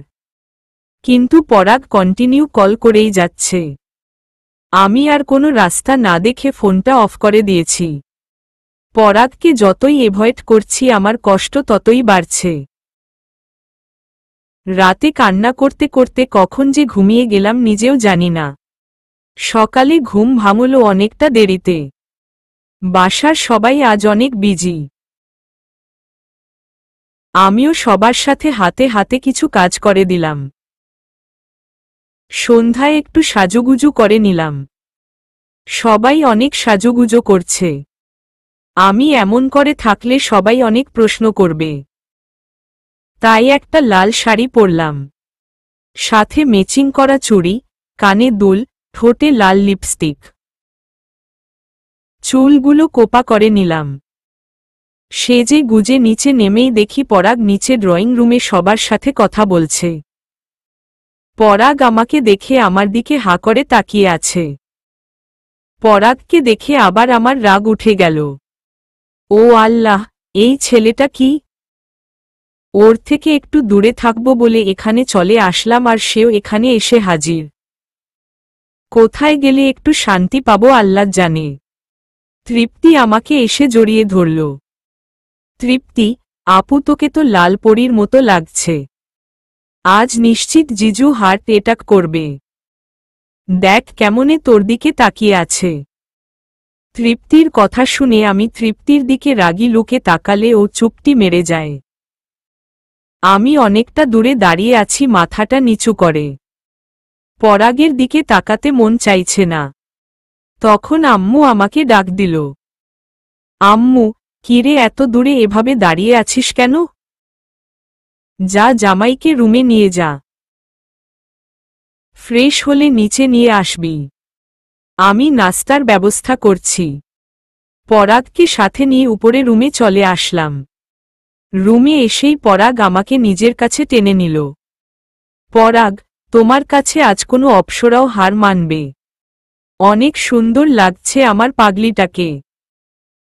Speaker 1: কিন্তু পরাগ কন্টিনিউ কল করেই যাচ্ছে। আমি আর কোনো রাস্তা না দেখে ফোনটা অফ করে দিয়েছি। পরাগকে যতই এভয়েড করছি আমার কষ্ট ততই বাড়ছে। রাতে কান্না করতে করতে কখন যে ঘুমিয়ে গেলাম নিজেও জানি না। সকালে ঘুম ভাঙল অনেকটা দেরিতে। বাসার সবাই আজ অনেক বিজি। আমিও সবার সাথে হাতে হাতে কিছু কাজ করে দিলাম। সন্ধ্যায় একটু সাজুগুজু করে নিলাম। সবাই অনেক সাজুগুজো করছে। আমি এমন করে থাকলে সবাই অনেক প্রশ্ন করবে। তাই একটা লাল শাড়ি পরলাম, সাথে ম্যাচিং করা চুড়ি, কানে দুল, ঠোঁটে লাল লিপস্টিক। চুলগুলো কোপা করে নিলাম। সেজে গুজে নিচে নেমেই দেখি পরাগ নিচে ড্রয়িং রুমে সবার সাথে কথা বলছে। পরাগ আমাকে দেখে আমার দিকে হাঁ করে তাকিয়ে আছে। পরাগকে দেখে আবার আমার রাগ উঠে গেল। ও আল্লাহ, এই ছেলেটা কি? ওর থেকে একটু দূরে থাকব বলে এখানে চলে আসলাম আর সেও এখানে এসে হাজির। কোথায় গেলে একটু শান্তি পাবো আল্লাহ জানে। তৃপ্তি আমাকে এসে জড়িয়ে ধরল। তৃপ্তি, আপু, তোকে তো লাল পরীর মতো লাগছে। আজ নিশ্চিত জিজু হার্ট অ্যাটাক করবে। দেখ কেমনে তোর দিকে তাকিয়ে আছে। তৃপ্তির কথা শুনে আমি তৃপ্তির দিকে রাগী লুকে তাকালে ও চুপটি মেরে যায়। আমি অনেকটা দূরে দাঁড়িয়ে আছি মাথাটা নিচু করে। পরাগের দিকে তাকাতে মন চাইছে না। তখন আম্মু আমাকে ডাক দিল। আম্মু, কিরে, এত দূরে এভাবে দাঁড়িয়ে আছিস কেন? যা, জামাইকে রুমে নিয়ে যা। ফ্রেশ হলে নিচে নিয়ে আসবি। আমি নাস্তার ব্যবস্থা করছি। পরাগকে সাথে নিয়ে উপরে রুমে চলে আসলাম। রুমে এসেই পরাগ আমাকে নিজের কাছে টেনে নিল। পরাগ, তোমার কাছে আজ কোনো অপ্সরাও হার মানবে। অনেক সুন্দর লাগছে আমার পাগলিটাকে।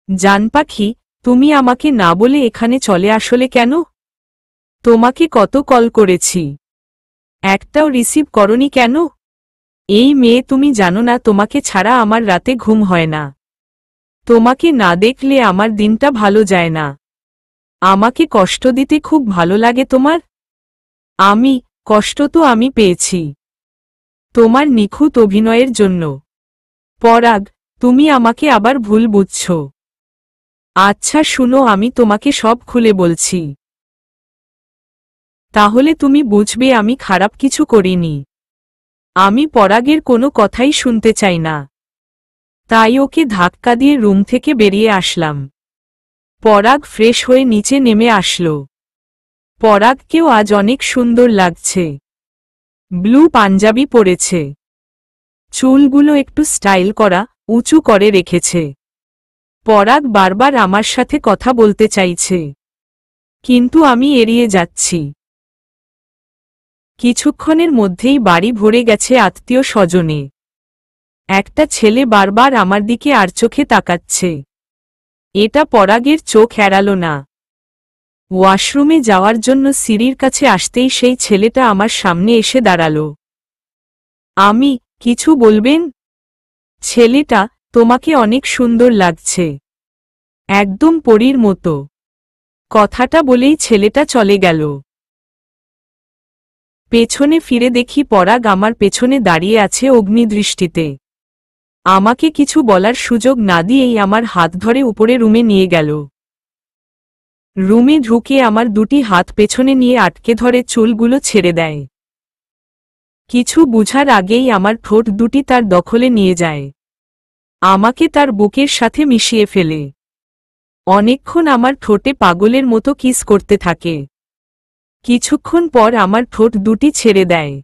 Speaker 1: জান পাখি, তুমি আমাকে না বলে এখানে চলে আসলে কেন? তোমাকে কত কল করেছি, একটাও রিসিভ করনি কেন? এই মেয়ে, তুমি জানো না তোমাকে ছাড়া আমার রাতে ঘুম হয় না। তোমাকে না দেখলে আমার দিনটা ভালো যায় না। আমাকে কষ্ট দিতে খুব ভালো লাগে তোমার? কষ্ট তো আমি পেয়েছি তোমার নিখুঁত অভিনয়ের জন্য। পরাগ, তুমি আমাকে আবার ভুল বুঝছ। আচ্ছা শুনো, আমি তোমাকে সব খুলে বলছি। তাহলে তুমি বুঝবে আমি খারাপ কিছু করিনি। আমি পরাগের কোনো কথাই শুনতে চাই না। তাই ওকে ধাক্কা দিয়ে রুম থেকে বেরিয়ে আসলাম। পরাগ ফ্রেশ হয়ে নিচে নেমে আসলো। পরাগকেও আজ অনেক সুন্দর লাগছে। ব্লু পাঞ্জাবি পরেছে, চুলগুলো একটু স্টাইল করা, উঁচু করে রেখেছে। পরাগ বারবার আমার সাথে কথা বলতে চাইছে, কিন্তু আমি এড়িয়ে যাচ্ছি। কিছুক্ষণের মধ্যেই বাড়ি ভরে গেছে আত্মীয় স্বজনে। একটা ছেলে বারবার আমার দিকে আর চোখে তাকাচ্ছে। এটা পরাগের চোখ এড়ালো না। ওয়াশরুমে যাওয়ার জন্য সিঁড়ির কাছে আসতেই সেই ছেলেটা আমার সামনে এসে দাঁড়ালো। কিছু বলবেন? ছেলেটা, তোমাকে অনেক সুন্দর লাগছে, একদম পরীর মতো। কথাটা বলেই ছেলেটা চলে গেল। পেছনে ফিরে দেখি পরাগ আমার পেছনে দাঁড়িয়ে আছে অগ্নিদৃষ্টিতে। আমাকে কিছু বলার সুযোগ না দিয়েই আমার হাত ধরে উপরে রুমে নিয়ে গেল। রুমে ঢুকে আমার দুটি হাত পেছনে নিয়ে আটকে ধরে চুলগুলো ছেড়ে দেয়। কিছু বুঝার আগেই আমার ঠোঁট দুটি তার দখলে নিয়ে যায়। আমাকে তার বুকের সাথে মিশিয়ে ফেলে। অনেকক্ষণ আমার ঠোঁটে পাগলের মতো কিস করতে থাকে। কিছুক্ষণ পর আমার ঠোঁট দুটি ছেড়ে দেয়।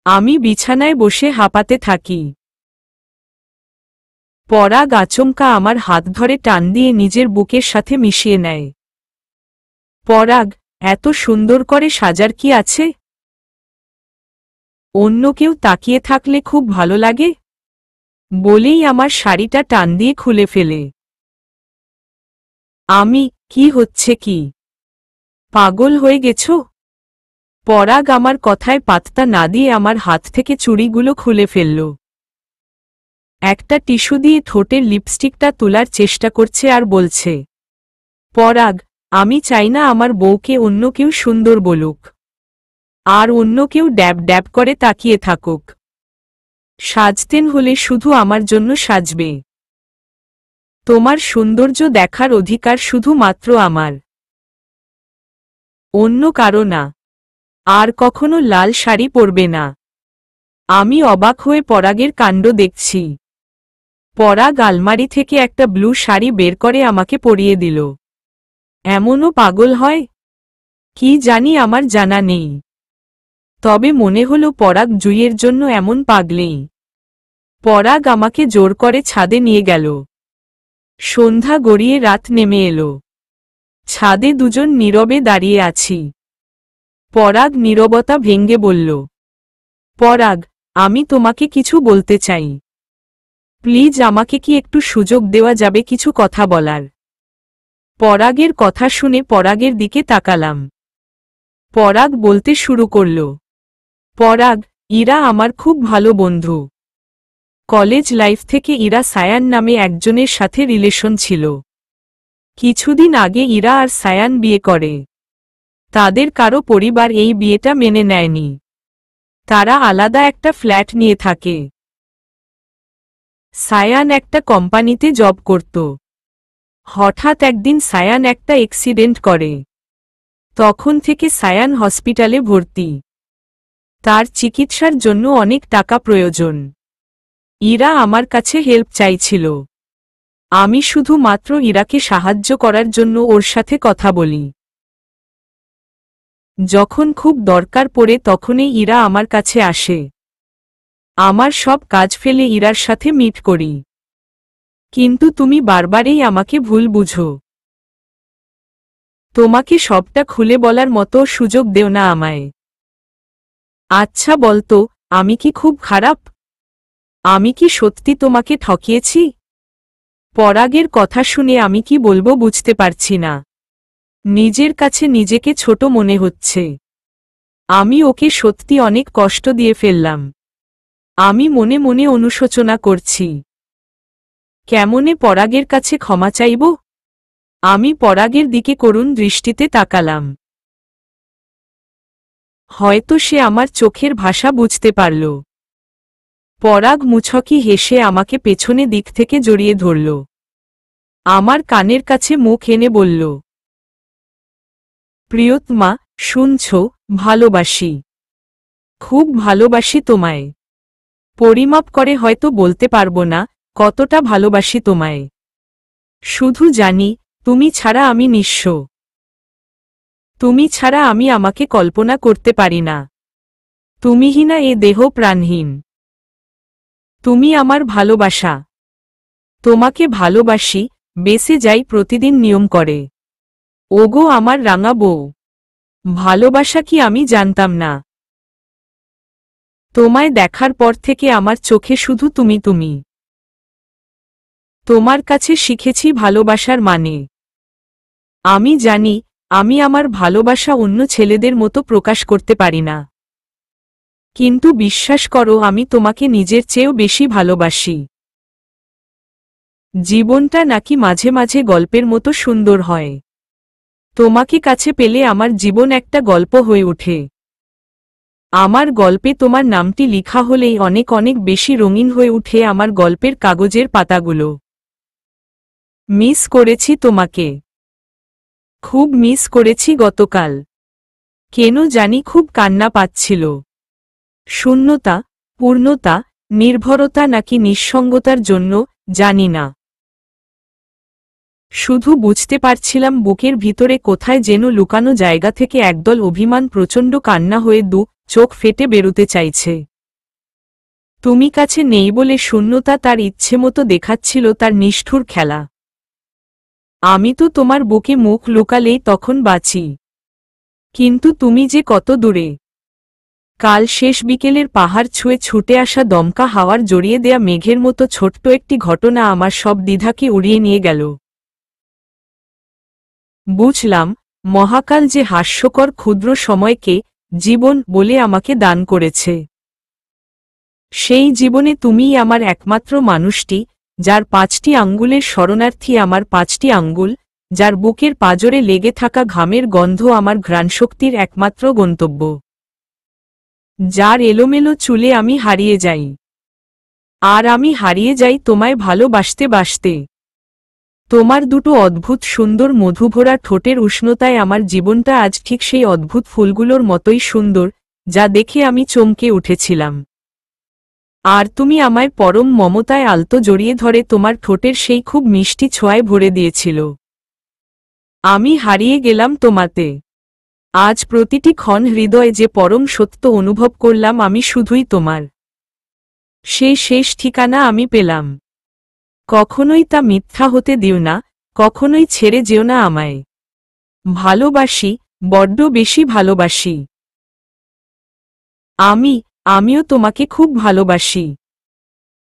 Speaker 1: আমি বিছানায় বসে হাঁপাতে থাকি। পরাগ আচমকা আমার হাত ধরে টান দিয়ে নিজের বুকের সাথে মিশিয়ে নেয়। পরাগ, এত সুন্দর করে সাজার কি আছে? অন্য কেউ তাকিয়ে থাকলে খুব ভালো লাগে? বলেই আমার শাড়িটা টান দিয়ে খুলে ফেলে। কি হচ্ছে কি? পাগল হয়ে গেছ? পরাগ আমার কথায় পাত্তা না দিয়ে আমার হাত থেকে চুড়িগুলো খুলে ফেলল। একটা টিস্যু দিয়ে ঠোঁটের লিপস্টিকটা তোলার চেষ্টা করছে আর বলছে, পরাগ, আমি চাই না আমার বউকে অন্য কেউ সুন্দর বলুক, আর অন্য কেউ ড্যাব ড্যাব করে তাকিয়ে থাকুক। সাজতেন হলে শুধু আমার জন্য সাজবে। তোমার সৌন্দর্য দেখার অধিকার শুধুমাত্র আমার, অন্য কারো না। আর কখনো লাল শাড়ি পরবে না। আমি অবাক হয়ে পরাগের কাণ্ড দেখছি। পরাগ আলমারি থেকে একটা ব্লু শাড়ি বের করে আমাকে পরিয়ে দিল। এমনও পাগল হয়? কি জানি, আমার জানা নেই। তবে মনে হলো পরাগ জুইয়ের জন্য এমন পাগলেই। পরাগ আমাকে জোর করে ছাদে নিয়ে গেল। সন্ধ্যা গড়িয়ে রাত নেমে এলো। ছাদে দুজন নীরবে দাঁড়িয়ে আছি। পরাগ নীরবতা ভেঙ্গে বলল, পরাগ, আমি তোমাকে কিছু বলতে চাই। প্লিজ, আমাকে কি একটু সুযোগ দেওয়া যাবে কিছু কথা বলার? পরাগের কথা শুনে পরাগের দিকে তাকালাম। পরাগ বলতে শুরু করল, পরাগ, ইরা আমার খুব ভালো বন্ধু। কলেজ লাইফ থেকে ইরা সায়ান নামে একজনের সাথে রিলেশন ছিল। কিছুদিন আগে ইরা আর সায়ান বিয়ে করে। তাদের কারো পরিবার এই বিয়েটা মেনে নেয়নি। তারা আলাদা একটা ফ্ল্যাট নিয়ে থাকে। সায়ান একটা কোম্পানিতে জব করত। হঠাৎ একদিন সায়ান একটা অ্যাক্সিডেন্ট করে। তখন থেকে সায়ান হসপিটালে ভর্তি। তার চিকিৎসার জন্য অনেক টাকা প্রয়োজন। ইরা আমার কাছে হেল্প চাইছিল। আমি শুধুমাত্র ইরাকে সাহায্য করার জন্য ওর সাথে কথা বলি। যখন খুব দরকার পড়ে তখনই ইরা আমার কাছে আসে। আমার সব কাজ ফেলে ইরার সাথে মিট করি। কিন্তু তুমি বারবারই আমাকে ভুল বুঝো। তোমাকে সবটা খুলে বলার মতো সুযোগ দেও না আমায়। আচ্ছা বলতো, আমি কি খুব খারাপ? আমি কি সত্যি তোমাকে ঠকিয়েছি? পরাগের কথা শুনে আমি কি বলবো বুঝতে পারছি না। নিজের কাছে নিজেকে ছোট মনে হচ্ছে। আমি ওকে সত্যি অনেক কষ্ট দিয়ে ফেললাম। আমি মনে মনে অনুশোচনা করছি। কেমনে পরাগের কাছে ক্ষমা চাইব? আমি পরাগের দিকে করুণ দৃষ্টিতে তাকালাম। হয়তো সে আমার চোখের ভাষা বুঝতে পারল। পরাগ মুচকি হেসে আমাকে পেছনে দিক থেকে জড়িয়ে ধরল। আমার কানের কাছে মুখ এনে বলল, প্রিয়তমা, শুনছ? ভালোবাসি, খুব ভালোবাসি তোমায়। পরিমাপ করে হয়তো বলতে পারবো না কতটা ভালোবাসি তোমায়। শুধু জানি, তুমি ছাড়া আমি নিঃস্ব। তুমি ছাড়া আমি আমাকে কল্পনা করতে পারি না। তুমিহীনা এ দেহ প্রাণহীন। তুমি আমার ভালোবাসা। তোমাকে ভালোবাসি, বেঁচে যাই প্রতিদিন নিয়ম করে। ওগো আমার রাঙা বউ, ভালোবাসা কি আমি জানতাম না। তোমায় দেখার পর থেকে আমার চোখে শুধু তুমি তুমি। তোমার কাছে শিখেছি ভালোবাসার মানে। আমি জানি, আমি আমার ভালোবাসা অন্য ছেলেদের মতো প্রকাশ করতে পারি না। কিন্তু বিশ্বাস করো, আমি তোমাকে নিজের চেয়েও বেশি ভালোবাসি। জীবনটা নাকি মাঝে মাঝে গল্পের মতো সুন্দর হয়। তোমাকে কাছে পেলে আমার জীবন একটা গল্প হয়ে ওঠে। আমার গল্পে তোমার নামটি লিখা হলেই অনেক অনেক বেশি রঙিন হয়ে উঠে আমার গল্পের কাগজের পাতাগুলো। মিস করেছি তোমাকে, খুব মিস করেছি গতকাল। কেন জানি খুব কান্না পাচ্ছিল। শূন্যতা, পূর্ণতা, নির্ভরতা নাকি নিঃসঙ্গতার জন্য, জানি না। শুধু বুঝতে পারছিলাম বুকের ভিতরে কোথায় যেন লুকানো জায়গা থেকে একদল অভিমান প্রচণ্ড কান্না হয়ে চোখ ফেটে বেরোতে চাইছে। তুমি কাছে নেই বলে শূন্যতা তার ইচ্ছেমতো দেখাচ্ছিল তার নিষ্ঠুর খেলা। আমি তো তোমার বুকে মুখ লুকালেই তখন বাঁচি। কিন্তু তুমি যে কত দূরে। কাল শেষ বিকেলের পাহাড় ছুঁয়ে ছুটে আসা দমকা হাওয়ার জড়িয়ে দেয়া মেঘের মতো ছোট্ট একটি ঘটনা আমার সব দ্বিধাকে উড়িয়ে নিয়ে গেল। বুঝলাম, মহাকাল যে হাস্যকর ক্ষুদ্র সময়কে জীবন বলে আমাকে দান করেছে। সেই জীবনে তুমিই আমার একমাত্র মানুষটি, যার 5টি আঙ্গুলের শরণার্থী আমার 5টি আঙ্গুল, যার বুকের পাঁজরে লেগে থাকা ঘামের গন্ধ আমার ঘ্রাণশক্তির একমাত্র গন্তব্য, যার এলোমেলো চুলে আমি হারিয়ে যাই। আর আমি হারিয়ে যাই তোমায় ভালোবাসতে বাসতে। তোমার দুটো অদ্ভুত সুন্দর মধুভরা ঠোঁটের উষ্ণতায় আমার জীবনটা আজ ঠিক সেই অদ্ভুত ফুলগুলোর মতোই সুন্দর, যা দেখে আমি চমকে উঠেছিলাম। আর তুমি আমায় পরম মমতায় আলতো জড়িয়ে ধরে তোমার ঠোঁটের সেই খুব মিষ্টি ছোঁয়ায় ভরে দিয়েছিল। আমি হারিয়ে গেলাম তোমাতে। আজ প্রতিটি ক্ষণ হৃদয়ে যে পরম সত্য অনুভব করলাম আমি শুধুই তোমার। সেই শেষ ঠিকানা আমি পেলাম। কখনোই তা মিথ্যা হতে দিও না, কখনোই ছেড়ে যেও না আমায়। ভালোবাসি, বড্ড বেশি ভালোবাসি। আমিও তোমাকে খুব ভালোবাসি।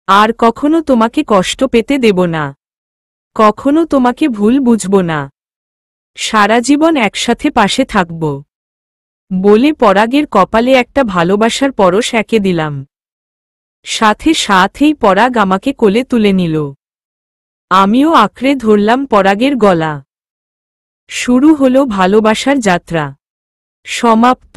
Speaker 1: আর কখনো তোমাকে কষ্ট পেতে দেব না। কখনো তোমাকে ভুল বুঝব না। সারা জীবন একসাথে পাশে থাকব বলে পরাগের কপালে একটা ভালোবাসার পরশ এঁকে দিলাম। সাথে সাথেই পরাগ আমাকে কোলে তুলে নিল। আমিও আঁকড়ে ধরলাম পরাগের গলা। শুরু হলো ভালোবাসার যাত্রা। সমাপ্ত।